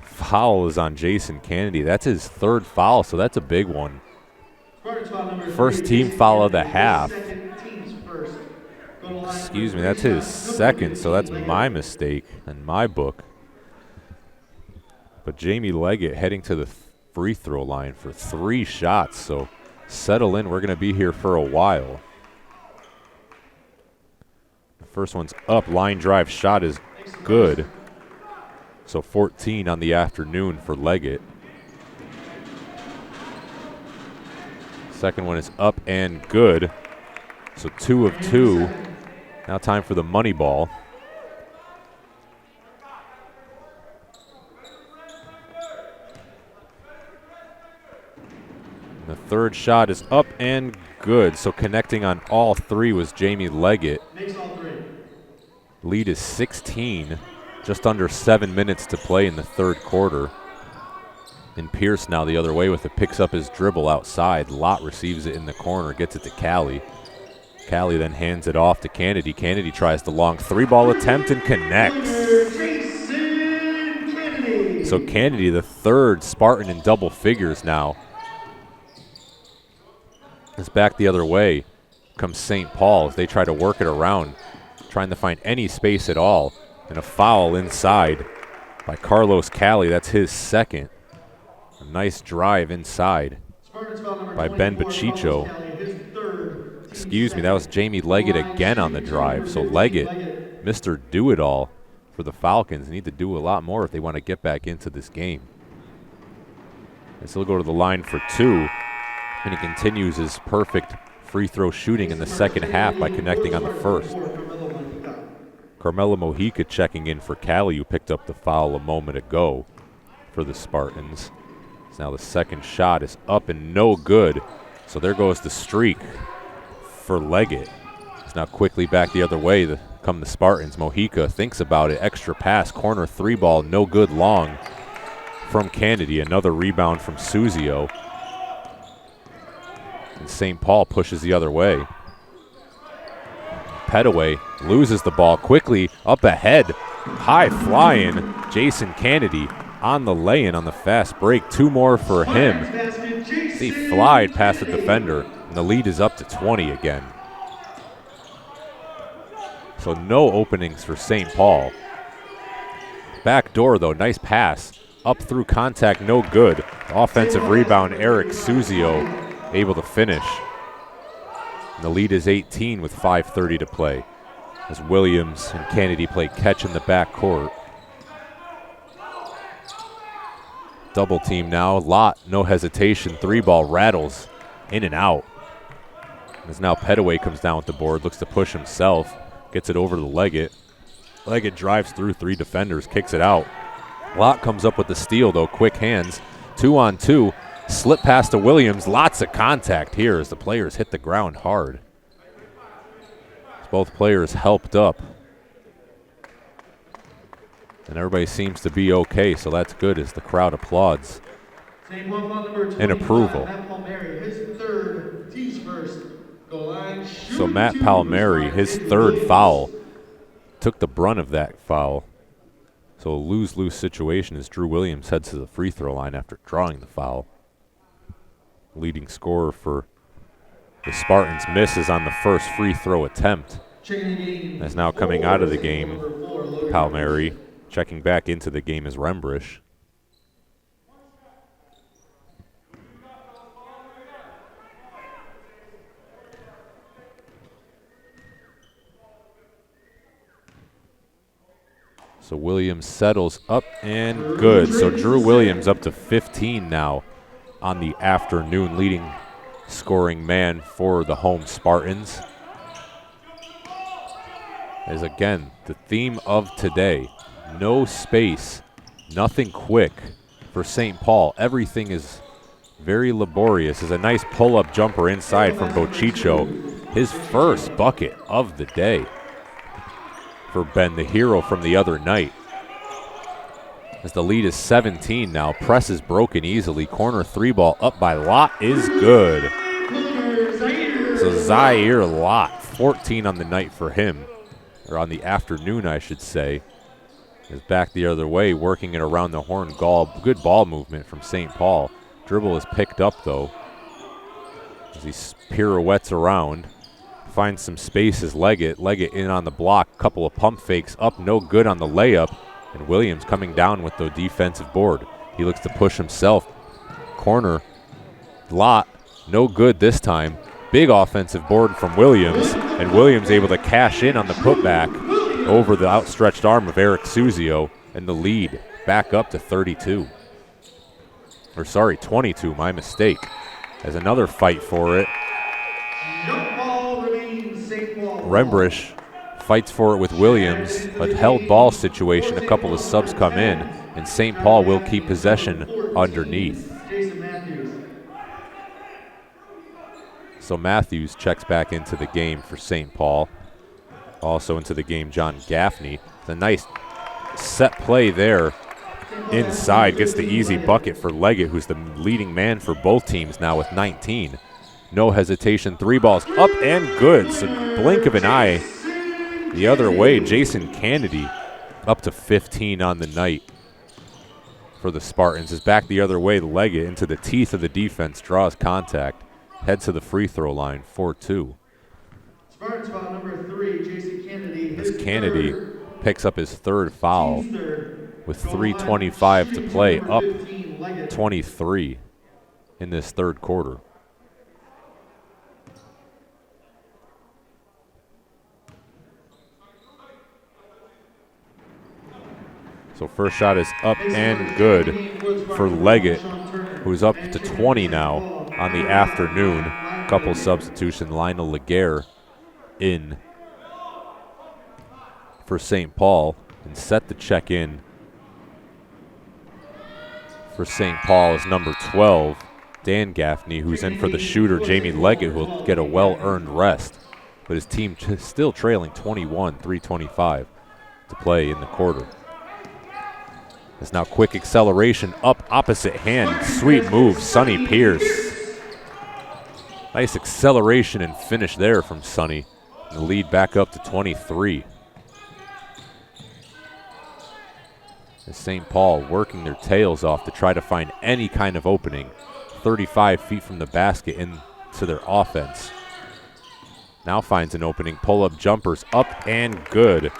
Foul is on Jason Kennedy. That's his third foul, so that's a big one. First team foul of the half. Excuse me, that's his second, so that's my mistake in my book. But Jamie Leggett heading to the free throw line for 3 shots, so settle in. We're going to be here for a while. The first one's up. Line drive shot is good. So 14 on the afternoon for Leggett. Second one is up and good. So 2 of 2. Now time for the money ball. third shot is up and good. So connecting on all three was Jamie Leggett. Makes all three. Lead is 16, just under 7 minutes to play in the third quarter. And Pierce now the other way with it, picks up his dribble outside. Lott receives it in the corner, gets it to Callie. Callie then hands it off to Kennedy. Kennedy tries the long three-ball attempt and connects. So Kennedy, the third Spartan in double figures now. It's back the other way. Comes St. Paul as they try to work it around, trying to find any space at all. And a foul inside by Carlos Callie. That's his second. A nice drive inside by Ben Bachicho. Excuse me, that was Jamie Leggett again on the drive. So Leggett, Mr. Do-It-All for the Falcons, need to do a lot more if they want to get back into this game. And so he'll go to the line for two, and he continues his perfect free throw shooting in the second half by connecting on the first. Carmelo Mojica checking in for Callie, who picked up the foul a moment ago for the Spartans. So now the second shot is up and no good. So there goes the streak for Leggett. It's now quickly back the other way. Come the Spartans. Mojica thinks about it. Extra pass, corner three ball, no good long from Kennedy. Another rebound from Suzio. And St. Paul pushes the other way. Petaway loses the ball quickly up ahead. High flying Jason Kennedy on the lay-in on the fast break. Two more for him. He flied past the defender, and the lead is up to 20 again. So no openings for St. Paul. Back door, though, nice pass. Up through contact, no good. Offensive rebound, Eric Suzio able to finish. And the lead is 18 with 5:30 to play as Williams and Kennedy play catch in the back court. Double team now. Lott, no hesitation. Three ball rattles in and out. As now Petaway comes down with the board, looks to push himself, gets it over to Leggett. Leggett drives through three defenders, kicks it out. Lott comes up with the steal, though. Quick hands. 2-on-2. Slip pass to Williams. Lots of contact here as the players hit the ground hard. Both players helped up. And everybody seems to be okay, so that's good as the crowd applauds in approval. So Matt Palmieri, his third foul, took the brunt of that foul. So a lose-lose situation as Drew Williams heads to the free throw line after drawing the foul. Leading scorer for the Spartans misses on the first free throw attempt. As now coming out of the game, Palmieri. Checking back into the game is Rembrish. So Williams settles up and good. So Drew Williams up to 15 now on the afternoon, leading scoring man for the home Spartans. As again, the theme of today, no space, nothing quick for St. Paul. Everything is very laborious. As a nice pull-up jumper inside from Bochicho, his first bucket of the day for Ben, the hero from the other night. As the lead is 17 now, press is broken easily. Corner three ball up by Lott is good. So Zaire Lott, 14 on the night for him, or on the afternoon, I should say. Is back the other way, working it around the horn. Good ball movement from St. Paul. Dribble is picked up, though, as he pirouettes around. Finds some space as Leggett in on the block. Couple of pump fakes up, no good on the layup. And Williams coming down with the defensive board. He looks to push himself. Corner. Lott, no good this time. Big offensive board from Williams. And Williams able to cash in on the putback over the outstretched arm of Eric Suzio, and the lead back up to 32. Or sorry, 22, my mistake. As another fight for it. Rembrish fights for it with Williams. A held ball situation, a couple of subs come in, and St. Paul will keep possession underneath. So Matthews checks back into the game for St. Paul. Also into the game, John Gaffney. It's a nice set play there. Inside, gets the easy bucket for Leggett, who's the leading man for both teams now with 19. No hesitation, 3 balls up and good. So blink of an eye the other way. Jason Kennedy up to 15 on the night for the Spartans. Is back the other way. Leggett into the teeth of the defense, draws contact, heads to the free throw line, 4-2. Spartans foul number 3, Jason Kennedy. As Kennedy picks up his third foul with 3:25 to play, up 23 in this third quarter. So first shot is up and good for Leggett, who's up to 20 now on the afternoon. Couple substitution, Lionel Laguerre in for St. Paul, and set the check in for St. Paul is number 12, Dan Gaffney, who's in for the shooter, Jamie Leggett, who will get a well-earned rest. But his team still trailing 21, 3:25 to play in the quarter. There's now quick acceleration up opposite hand. Sweet move, Sonny Pierce. Nice acceleration and finish there from Sonny. The lead back up to 23. As St. Paul working their tails off to try to find any kind of opening. 35 feet from the basket into their offense. Now finds an opening. Pull-up jumpers up and good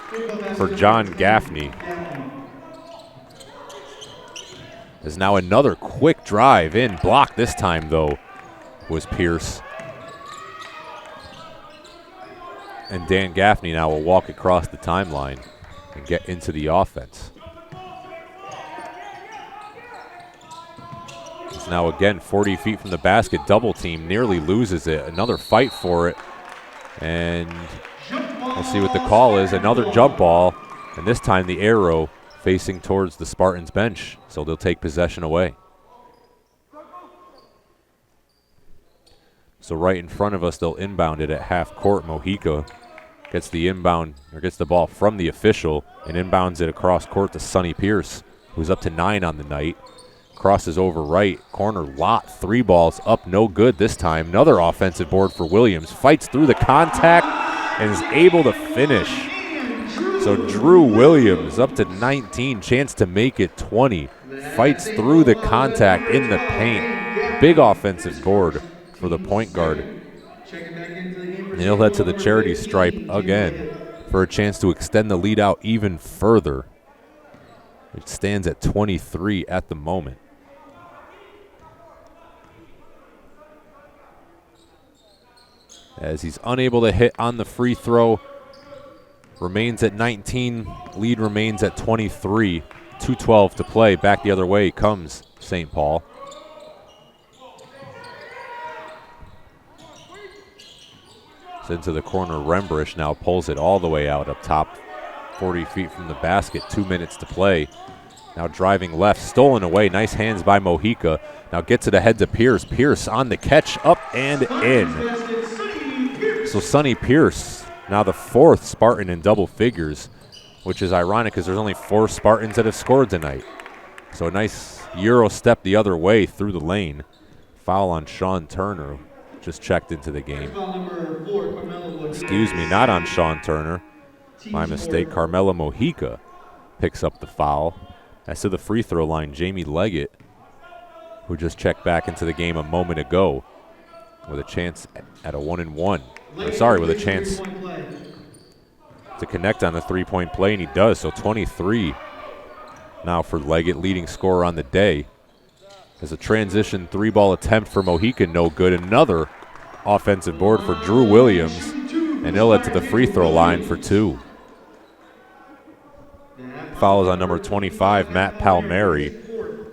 for John Gaffney. There's now another quick drive in. Blocked this time, though, was Pierce. And Dan Gaffney now will walk across the timeline and get into the offense. It's now again 40 feet from the basket. Double team, nearly loses it. Another fight for it. And we'll see what the call is. Another jump ball. And this time the arrow facing towards the Spartans bench, so they'll take possession away. So right in front of us, they'll inbound it at half court. Mojica gets the inbound, or gets the ball from the official and inbounds it across court to Sonny Pierce, who's up to 9 on the night. Crosses over right, corner lot, 3 balls up, no good this time. Another offensive board for Williams. Fights through the contact and is able to finish. So Drew Williams up to 19, chance to make it 20. Fights through the contact in the paint. Big offensive board for the point guard. And he'll head to the charity stripe again for a chance to extend the lead out even further. It stands at 23 at the moment. As he's unable to hit on the free throw. Remains at 19, lead remains at 23, 2:12 to play. Back the other way comes St. Paul. It's into the corner. Rembrish now pulls it all the way out up top, 40 feet from the basket, 2 minutes to play. Now driving left, stolen away. Nice hands by Mojica. Now gets it ahead to Pierce. Pierce on the catch, up and in. So Sonny Pierce, now the 4th Spartan in double figures, which is ironic because there's only 4 Spartans that have scored tonight. So a nice Euro step the other way through the lane. Foul on Sean Turner, just checked into the game. Excuse me, not on Sean Turner. My mistake. Carmela Mojica picks up the foul. As to the free throw line, Jamie Leggett, who just checked back into the game a moment ago with a chance at a 1-and-1. With a chance to connect on the three-point play, and he does. So 23 now for Leggett, leading scorer on the day. As a transition 3-ball attempt for Mojica, no good. Another offensive board for Drew Williams, and he'll head to the free throw line for 2. Fouls on number 25, Matt Palmieri.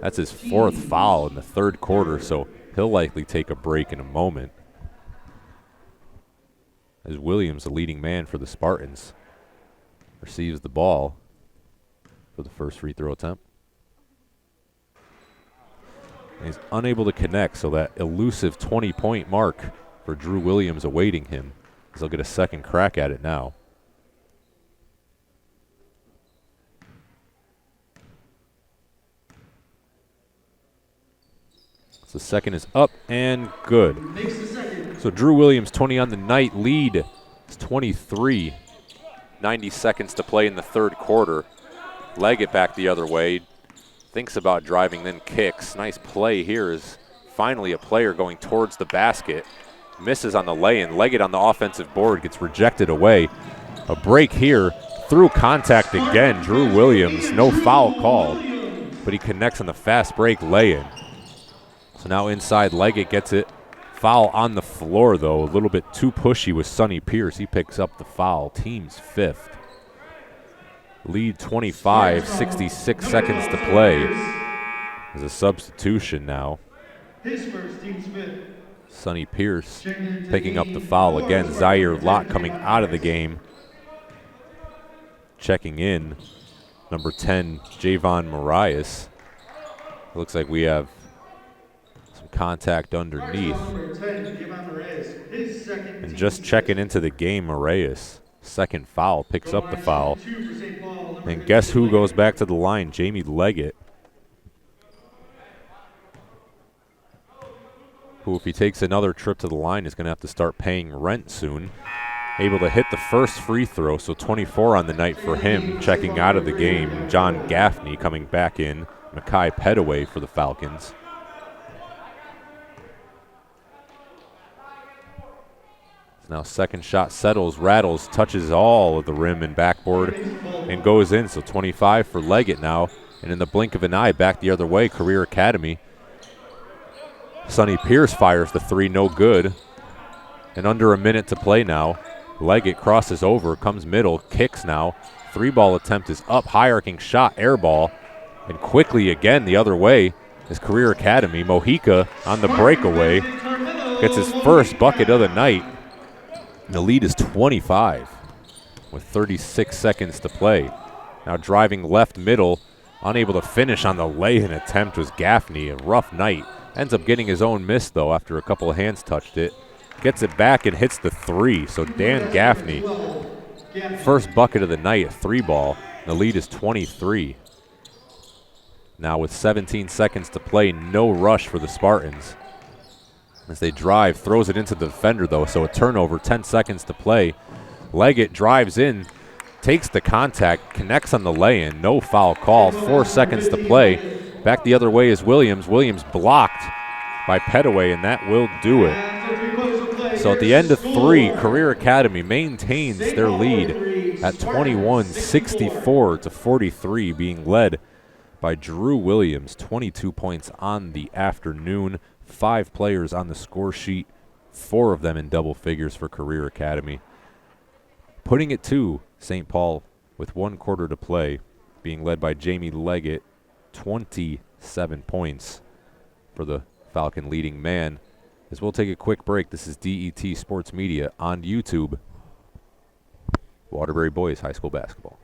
That's his 4th foul in the third quarter, so he'll likely take a break in a moment. As Williams, the leading man for the Spartans, receives the ball for the first free throw attempt. And he's unable to connect, so that elusive 20-point mark for Drew Williams awaiting him, as he'll get a second crack at it now. So second is up and good. So Drew Williams 20 on the night, lead is 23. 90 seconds to play in the third quarter. Leggett back the other way, thinks about driving, then kicks. Nice play here is finally a player going towards the basket. Misses on the lay-in. Leggett on the offensive board gets rejected away. A break here, through contact again. Drew Williams, no foul called, but he connects on the fast break lay-in. So now inside, Leggett gets it. Foul on the floor, though. A little bit too pushy with Sonny Pierce. He picks up the foul. Team's fifth. Lead 25, 66 seconds to play. There's a substitution now. His first, team's fifth. Sonny Pierce picking up the foul again. Zaire Lott coming out of the game. Checking in, number 10, Javon Marias. Looks like we have some contact underneath. And just checking into the game, Marias. Second foul, picks up the foul. And guess who goes back to the line? Jamie Leggett, who, if he takes another trip to the line, is going to have to start paying rent soon. Able to hit the first free throw, so 24 on the night for him. Checking out of the game, John Gaffney coming back in. Makai Petaway for the Falcons. Now second shot settles, rattles, touches all of the rim and backboard, and goes in. So 25 for Leggett now. And in the blink of an eye, back the other way, Career Academy. Sonny Pierce fires the three, no good. And under a minute to play now. Leggett crosses over, comes middle, kicks now. Three ball attempt is up, high arcing shot, air ball. And quickly again the other way is Career Academy. Mojica on the breakaway. Gets his first bucket of the night. The lead is 25 with 36 seconds to play. Now driving left middle, unable to finish on the lay-in attempt was Gaffney. A rough night. Ends up getting his own miss, though, after a couple of hands touched it. Gets it back and hits the three. So Dan Gaffney, first bucket of the night, a three ball. The lead is 23. Now with 17 seconds to play, no rush for the Spartans. As they drive, throws it into the defender, though, so a turnover, 10 seconds to play. Leggett drives in, takes the contact, connects on the lay-in, no foul call, 4 seconds to play. Back the other way is Williams. Williams blocked by Petaway, and that will do it. So at the end of three, Career Academy maintains their lead at 21, 64-43, being led by Drew Williams, 22 points on the afternoon. 5 players on the score sheet, 4 of them in double figures for Career Academy. Putting it to St. Paul with 1 quarter to play, being led by Jamie Leggett, 27 points for the Falcon leading man. As we'll take a quick break, this is DET Sports Media on YouTube. Waterbury Boys High School Basketball.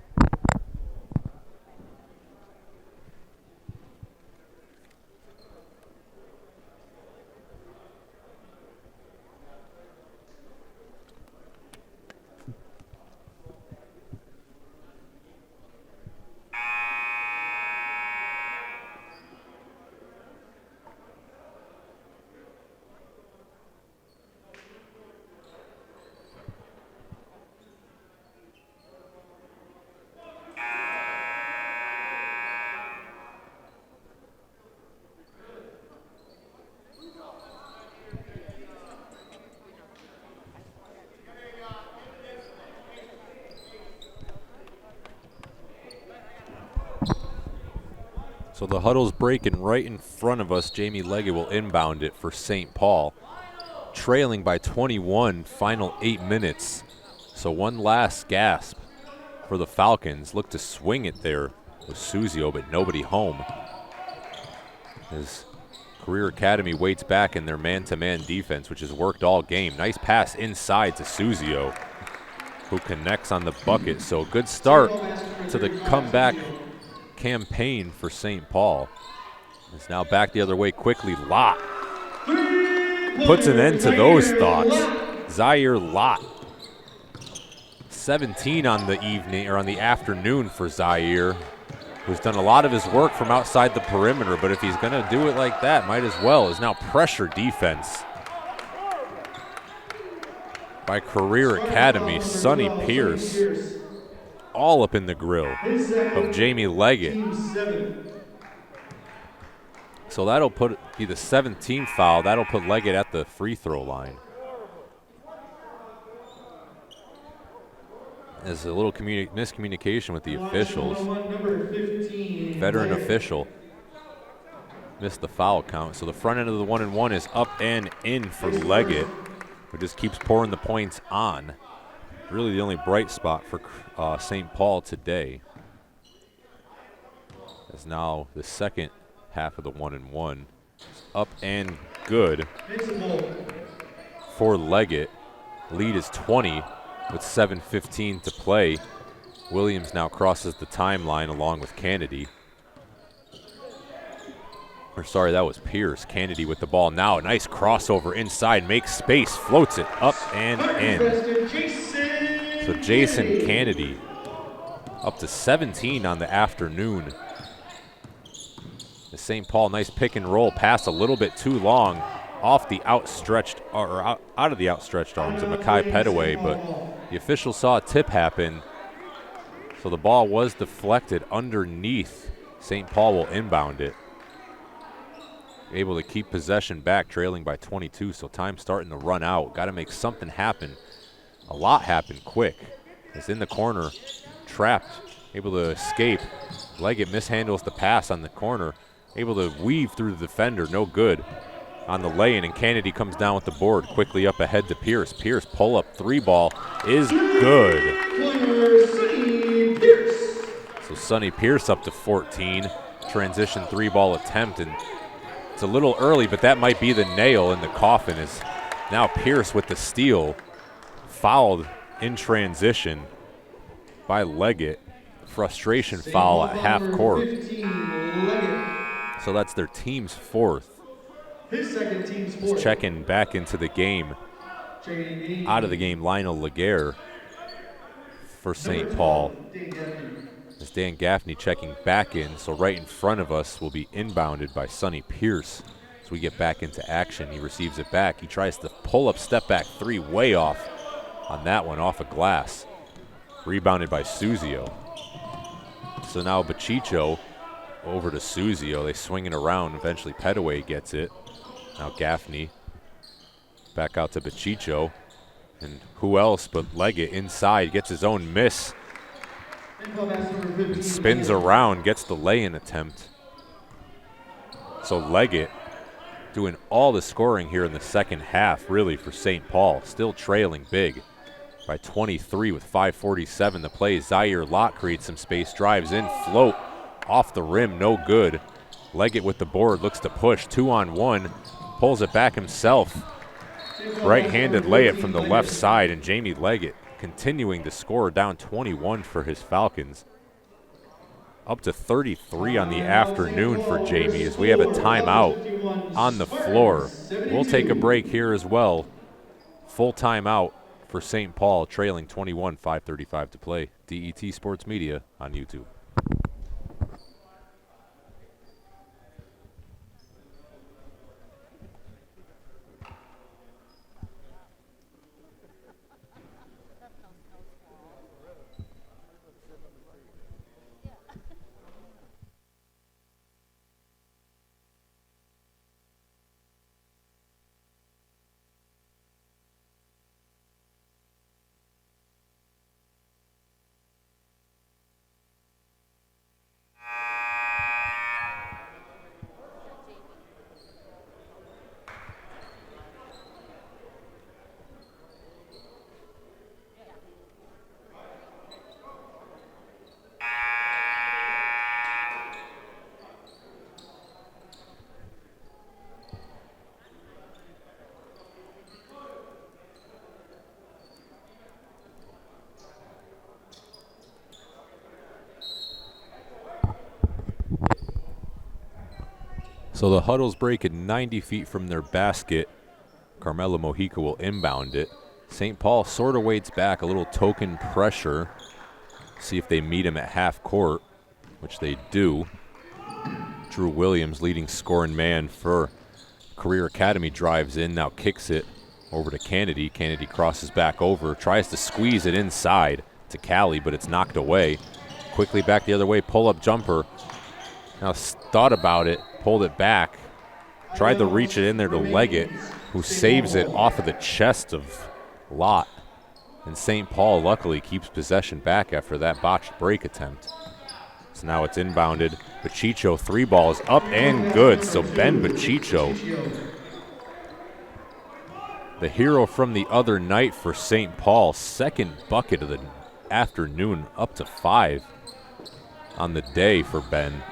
So the huddle's breaking right in front of us. Jamie Leggett will inbound it for St. Paul. Trailing by 21, final 8 minutes. So one last gasp for the Falcons. Look to swing it there with Suzio, but nobody home. As Career Academy waits back in their man-to-man defense, which has worked all game. Nice pass inside to Suzio, who connects on the bucket. So a good start to the comeback campaign for St. Paul. It's now back the other way quickly. Lott puts an end to those thoughts. Zaire Lott, 17 on the evening or on the afternoon for Zaire, who's done a lot of his work from outside the perimeter, but if he's going to do it like that, might as well. Is now pressure defense by Career Academy. Sonny Pierce all up in the grill of Jamie Leggett. So that'll be the 17th foul. That'll put Leggett at the free throw line. There's a little miscommunication with the officials. Veteran official missed the foul count. So the front end of the 1-and-1 is up and in for Leggett, who just keeps pouring the points on. Really the only bright spot for St. Paul today. As now the second half of the 1-and-1 up and good for Leggett. Lead is 20 with 7:15 to play. Williams now crosses the timeline along with Kennedy. Or sorry, that was Pierce. Kennedy with the ball now. Nice crossover inside, makes space, floats it up and in. So Jason Kennedy up to 17 on the afternoon. The St. Paul, nice pick and roll pass, a little bit too long off the outstretched, or out of the outstretched arms of Makai Petaway, but the official saw a tip happen, so the ball was deflected underneath. St. Paul will inbound it. Able to keep possession back, trailing by 22, so time starting to run out. Got to make something happen. A lot happen quick. It's in the corner, trapped, able to escape. Leggett mishandles the pass on the corner, able to weave through the defender, no good on the lay-in, and Kennedy comes down with the board, quickly up ahead to Pierce. Pierce pull-up three ball is good. So Sonny Pierce up to 14. Transition three ball attempt, and it's a little early, but that might be the nail in the coffin. Is now Pierce with the steal, fouled in transition by Leggett. Frustration foul at half court. So that's their team's fourth. His second team's He's fourth. checking back into the game. Out of the game, Lionel Laguerre for St. Paul. As Dan Gaffney checking back in, so right in front of us will be inbounded by Sonny Pierce. As we get back into action, he receives it back. He tries to pull up step back three, way off on that one, off a glass. Rebounded by Suzio. So now Bachicho over to Suzio. They swing it around. Eventually Petaway gets it. Now Gaffney back out to Bachicho. And who else but Leggett inside, gets his own miss. And spins around, gets the lay-in attempt. So Leggett doing all the scoring here in the second half, really, for St. Paul. Still trailing big by 23 with 5:47 to play. Zaire Lott creates some space, drives in, float off the rim, no good. Leggett with the board, looks to push, 2-on-1, pulls it back himself. Right-handed layup from the left side, and Jamie Leggett continuing to score, down 21 for his Falcons. Up to 33 on the afternoon for Jamie, as we have a timeout on the floor. We'll take a break here as well. Full timeout for St. Paul, trailing 21, 5:35 to play. DET Sports Media on YouTube. So the huddles break at 90 feet from their basket. Carmelo Mojica will inbound it. St. Paul sort of waits back, a little token pressure. See if they meet him at half court, which they do. Drew Williams, leading scoring man for Career Academy, drives in, now kicks it over to Kennedy. Kennedy crosses back over, tries to squeeze it inside to Callie, but it's knocked away. Quickly back the other way, pull-up jumper. Now thought about it, pulled it back, tried to reach it in there to Leggett, who saves it off of the chest of Lott. And St. Paul luckily keeps possession back after that botched break attempt. So now it's inbounded. Bachicho, 3 balls up and good. So Ben Bachicho, the hero from the other night for St. Paul, second bucket of the afternoon, up to 5 on the day for Ben.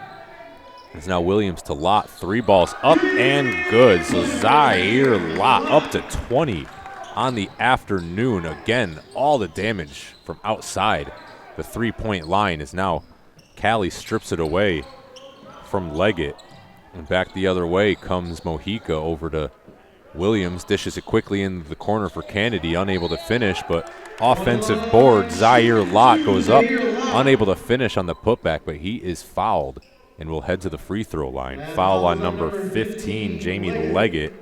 It's now Williams to Lott, 3 balls up and good. So Zaire Lott up to 20 on the afternoon. Again, all the damage from outside the 3-point line is now Callie strips it away from Leggett. And back the other way comes Mojica over to Williams, dishes it quickly into the corner for Kennedy, unable to finish, but offensive board. Zaire Lott goes up, unable to finish on the putback, but he is fouled and will head to the free throw line. Foul on number 15, Jamie Leggett.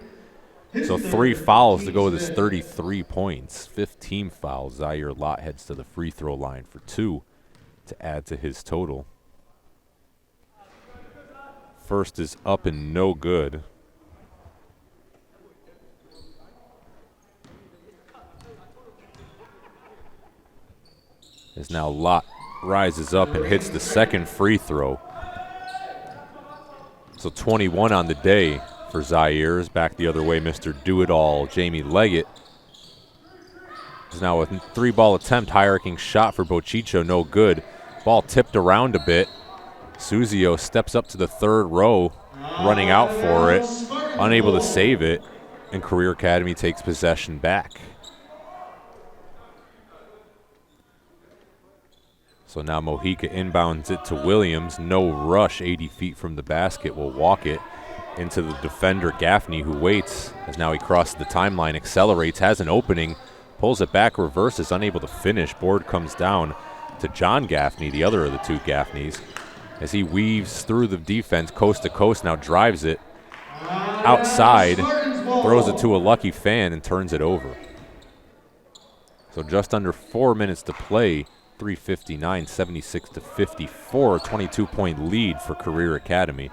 So 3 fouls to go with his 33 points. 15 fouls. Zaire Lott heads to the free throw line for 2 to add to his total. First is up and no good. As now Lott rises up and hits the second free throw. So 21 on the day for Zaire. Is back the other way, Mr. Do-It-All, Jamie Leggett. Is now a 3-ball attempt, high-arcing shot for Bachicho, no good. Ball tipped around a bit. Suzio steps up to the third row, running out for it, unable to save it, and Career Academy takes possession back. So now Mojica inbounds it to Williams. No rush, 80 feet from the basket, will walk it into the defender, Gaffney, who waits as now he crosses the timeline, accelerates, has an opening, pulls it back, reverses, unable to finish. Board comes down to John Gaffney, the other of the 2 Gaffneys, as he weaves through the defense coast to coast, now drives it outside, throws it to a lucky fan, and turns it over. So just under 4 minutes to play, 3:59, 76 to 54, 22-point lead for Career Academy.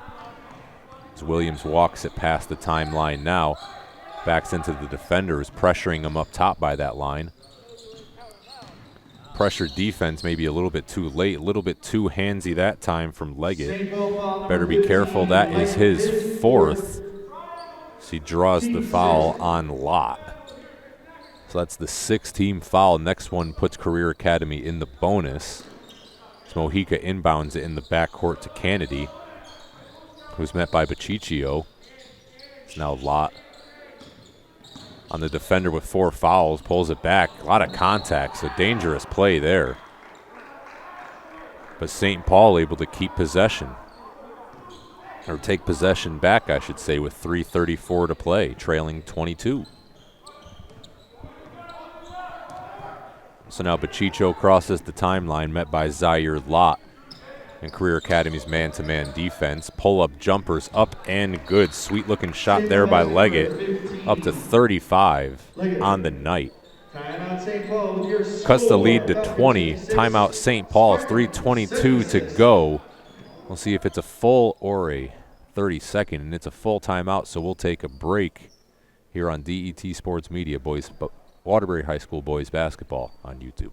As Williams walks it past the timeline now, backs into the defenders, pressuring him up top by that line. Pressure defense maybe a little bit too late, a little bit too handsy that time from Leggett. Better be careful, that is his 4th. So he draws the foul on Lott. So that's the 6th-team foul. Next one puts Career Academy in the bonus. As Mojica inbounds it in the backcourt to Kennedy, who's met by Bachichio. It's now Lott on the defender with 4 fouls, pulls it back. A lot of contact, so dangerous play there. But St. Paul able to keep possession, or take possession back, I should say, with 3:34 to play, trailing 22. So now Bachicho crosses the timeline, met by Zaire Lott. And Career Academy's man-to-man defense. Pull-up jumpers up and good. Sweet-looking shot there by Leggett. Up to 35 on the night. Cuts the lead to 20. Timeout St. Paul. 3:22 to go. We'll see if it's a full or a 30-second, and it's a full timeout, so we'll take a break here on DET Sports Media, Waterbury High School boys basketball on YouTube.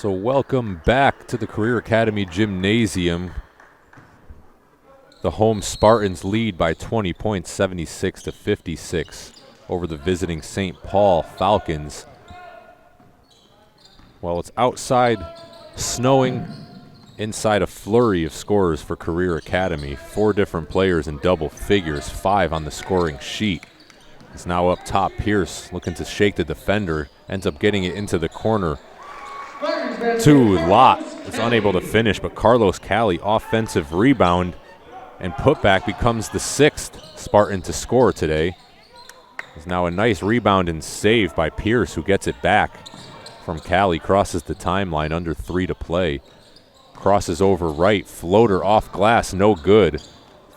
So welcome back to the Career Academy Gymnasium. The home Spartans lead by 20 points, 76-56 over the visiting St. Paul Falcons. Well, it's outside snowing, inside a flurry of scores for Career Academy. 4 different players in double figures, 5 on the scoring sheet. It's now up top. Pierce looking to shake the defender, ends up getting it into the corner. Lott is unable to finish, but Carlos Cali offensive rebound and putback becomes the 6th Spartan to score today. There's now a nice rebound and save by Pierce, who gets it back from Cali, crosses the timeline, under 3 to play. Crosses over right, floater off glass, no good.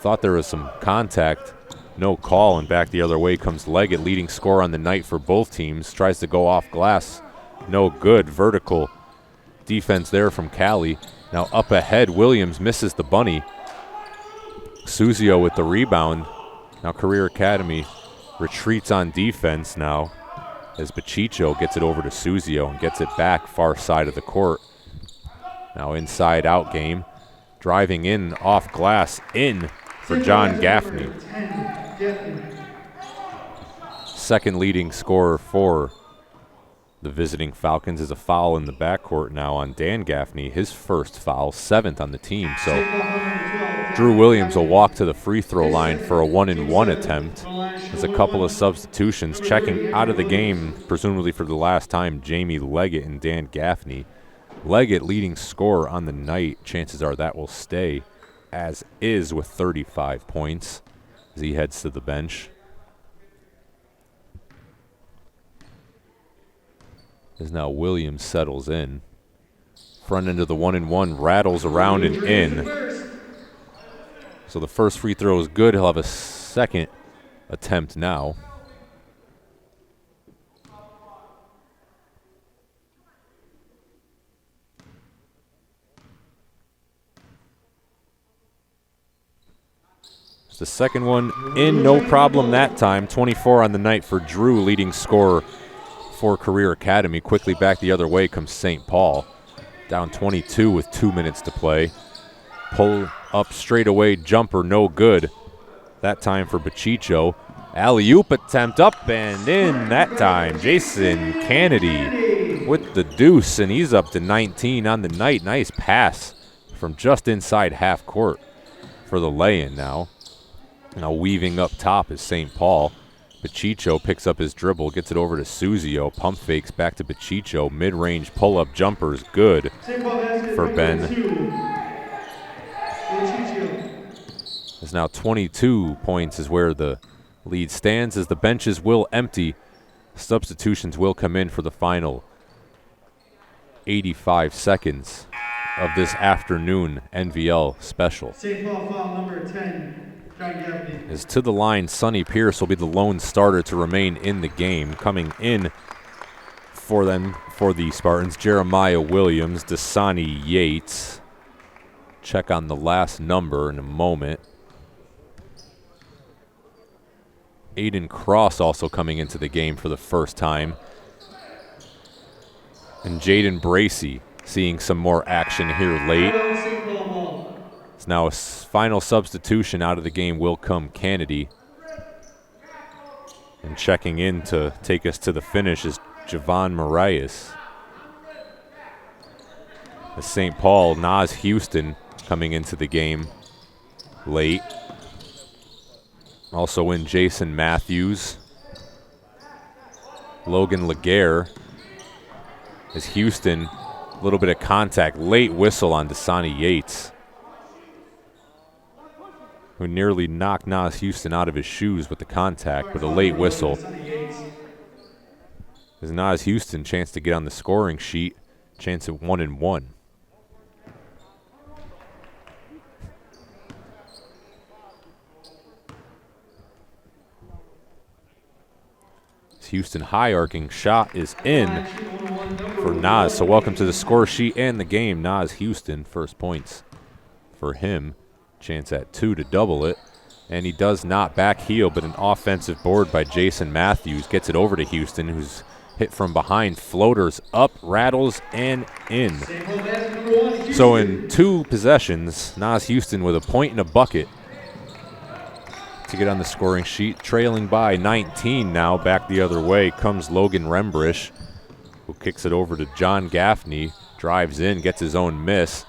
Thought there was some contact, no call, and back the other way comes Leggett, leading scorer on the night for both teams. Tries to go off glass, no good. Vertical defense there from Cali. Now up ahead, Williams misses the bunny. Suzio with the rebound. Now Career Academy retreats on defense now as Bachicho gets it over to Suzio and gets it back far side of the court. Now inside out game. Driving in off glass, in for John Gaffney. Second leading scorer for the visiting Falcons is a foul in the backcourt now on Dan Gaffney. His first foul, 7th on the team. So Drew Williams will walk to the free throw line for a 1-and-1 attempt. There's a couple of substitutions. Checking out of the game, presumably for the last time, Jamie Leggett and Dan Gaffney. Leggett leading scorer on the night. Chances are that will stay as is with 35 points as he heads to the bench. As now Williams settles in. Front end of the 1-and-1 rattles around and in. So the first free throw is good. He'll have a second attempt now. The second one in, no problem that time. 24 on the night for Drew, leading scorer for Career Academy. Quickly back the other way comes St. Paul. Down 22 with 2 minutes to play. Pull up straightaway jumper, no good. That time for Bachicho. Alley-oop attempt up and in that time. Jason Kennedy with the deuce, and he's up to 19 on the night. Nice pass from just inside half court for the lay-in now. Now weaving up top is St. Paul. Bachicho picks up his dribble, gets it over to Suzio. Pump fakes back to Bachicho. Mid-range pull-up jumpers, good for Ben. It's now 22 points is where the lead stands, as the benches will empty. Substitutions will come in for the final 85 seconds of this afternoon NVL special. St. Paul foul number 10. As to the line, Sonny Pierce will be the lone starter to remain in the game. Coming in for them, for the Spartans, Jeremiah Williams, Dasani Yates. Check on the last number in a moment. Aiden Cross also coming into the game for the first time. And Jaden Bracey seeing some more action here late. Now a final substitution out of the game will come Kennedy. And checking in to take us to the finish is Javon Marias. The St. Paul, Nas Houston coming into the game late. Also in Jason Matthews. Logan Laguerre. As Houston, a little bit of contact. Late whistle on Dasani Yates, who nearly knocked Nas Houston out of his shoes with the contact, but a late whistle. As Nas Houston chance to get on the scoring sheet, chance at 1-and-1. Houston high arcing shot is in for Nas. So welcome to the score sheet and the game. Nas Houston, first points for him. Chance at 2 to double it. And he does not back heel, but an offensive board by Jason Matthews gets it over to Houston, who's hit from behind, floaters up, rattles, and in. So in 2 possessions, Nas Houston with a point and a bucket to get on the scoring sheet. Trailing by 19 now, back the other way comes Logan Rembrish, who kicks it over to John Gaffney, drives in, gets his own miss,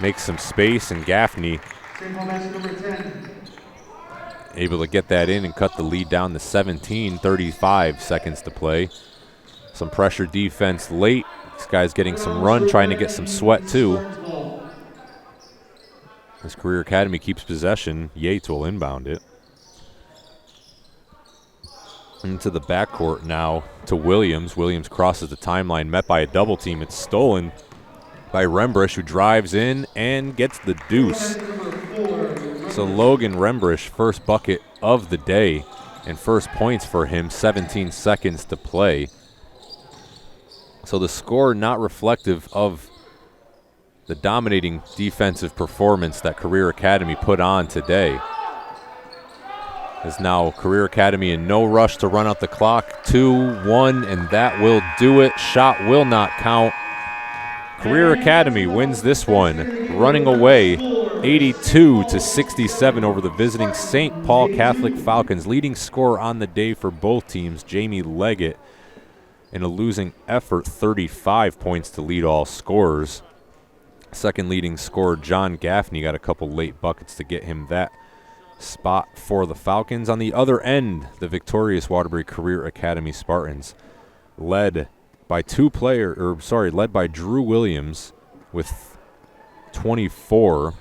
makes some space, and Gaffney able to get that in and cut the lead down to 17, 35 seconds to play. Some pressure defense late. This guy's getting some run, trying to get some sweat too. As Career Academy keeps possession, Yates will inbound it. Into the backcourt now to Williams. Williams crosses the timeline, met by a double team. It's stolen by Rembrish, who drives in and gets the deuce. So Logan Rembrish, first bucket of the day and first points for him, 17 seconds to play. So the score not reflective of the dominating defensive performance that Career Academy put on today. As now Career Academy in no rush to run out the clock. 2-1, and that will do it. Shot will not count. Career Academy wins this one, running away 82-67 over the visiting St. Paul Catholic Falcons. Leading scorer on the day for both teams, Jamie Leggett, in a losing effort, 35 points to lead all scorers. Second leading scorer, John Gaffney, got a couple late buckets to get him that spot for the Falcons. On the other end, the victorious Waterbury Career Academy Spartans, led by led by Drew Williams with 24.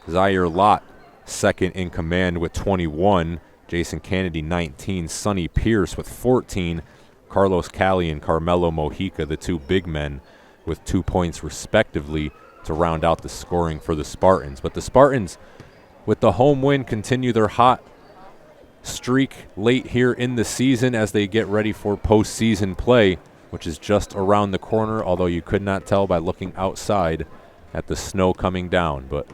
Zaire Lott second in command with 21. Jason Kennedy 19. Sonny Pierce with 14. Carlos Cali and Carmelo Mojica, the 2 big men, with 2 points respectively to round out the scoring for the Spartans. But the Spartans, with the home win, continue their hot streak late here in the season as they get ready for postseason play, which is just around the corner, although you could not tell by looking outside at the snow coming down. But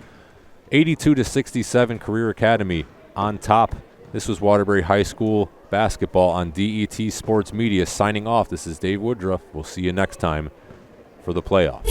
82-67, Career Academy on top. This was Waterbury High School basketball on DET Sports Media. Signing off, this is Dave Woodruff. We'll see you next time for the playoffs.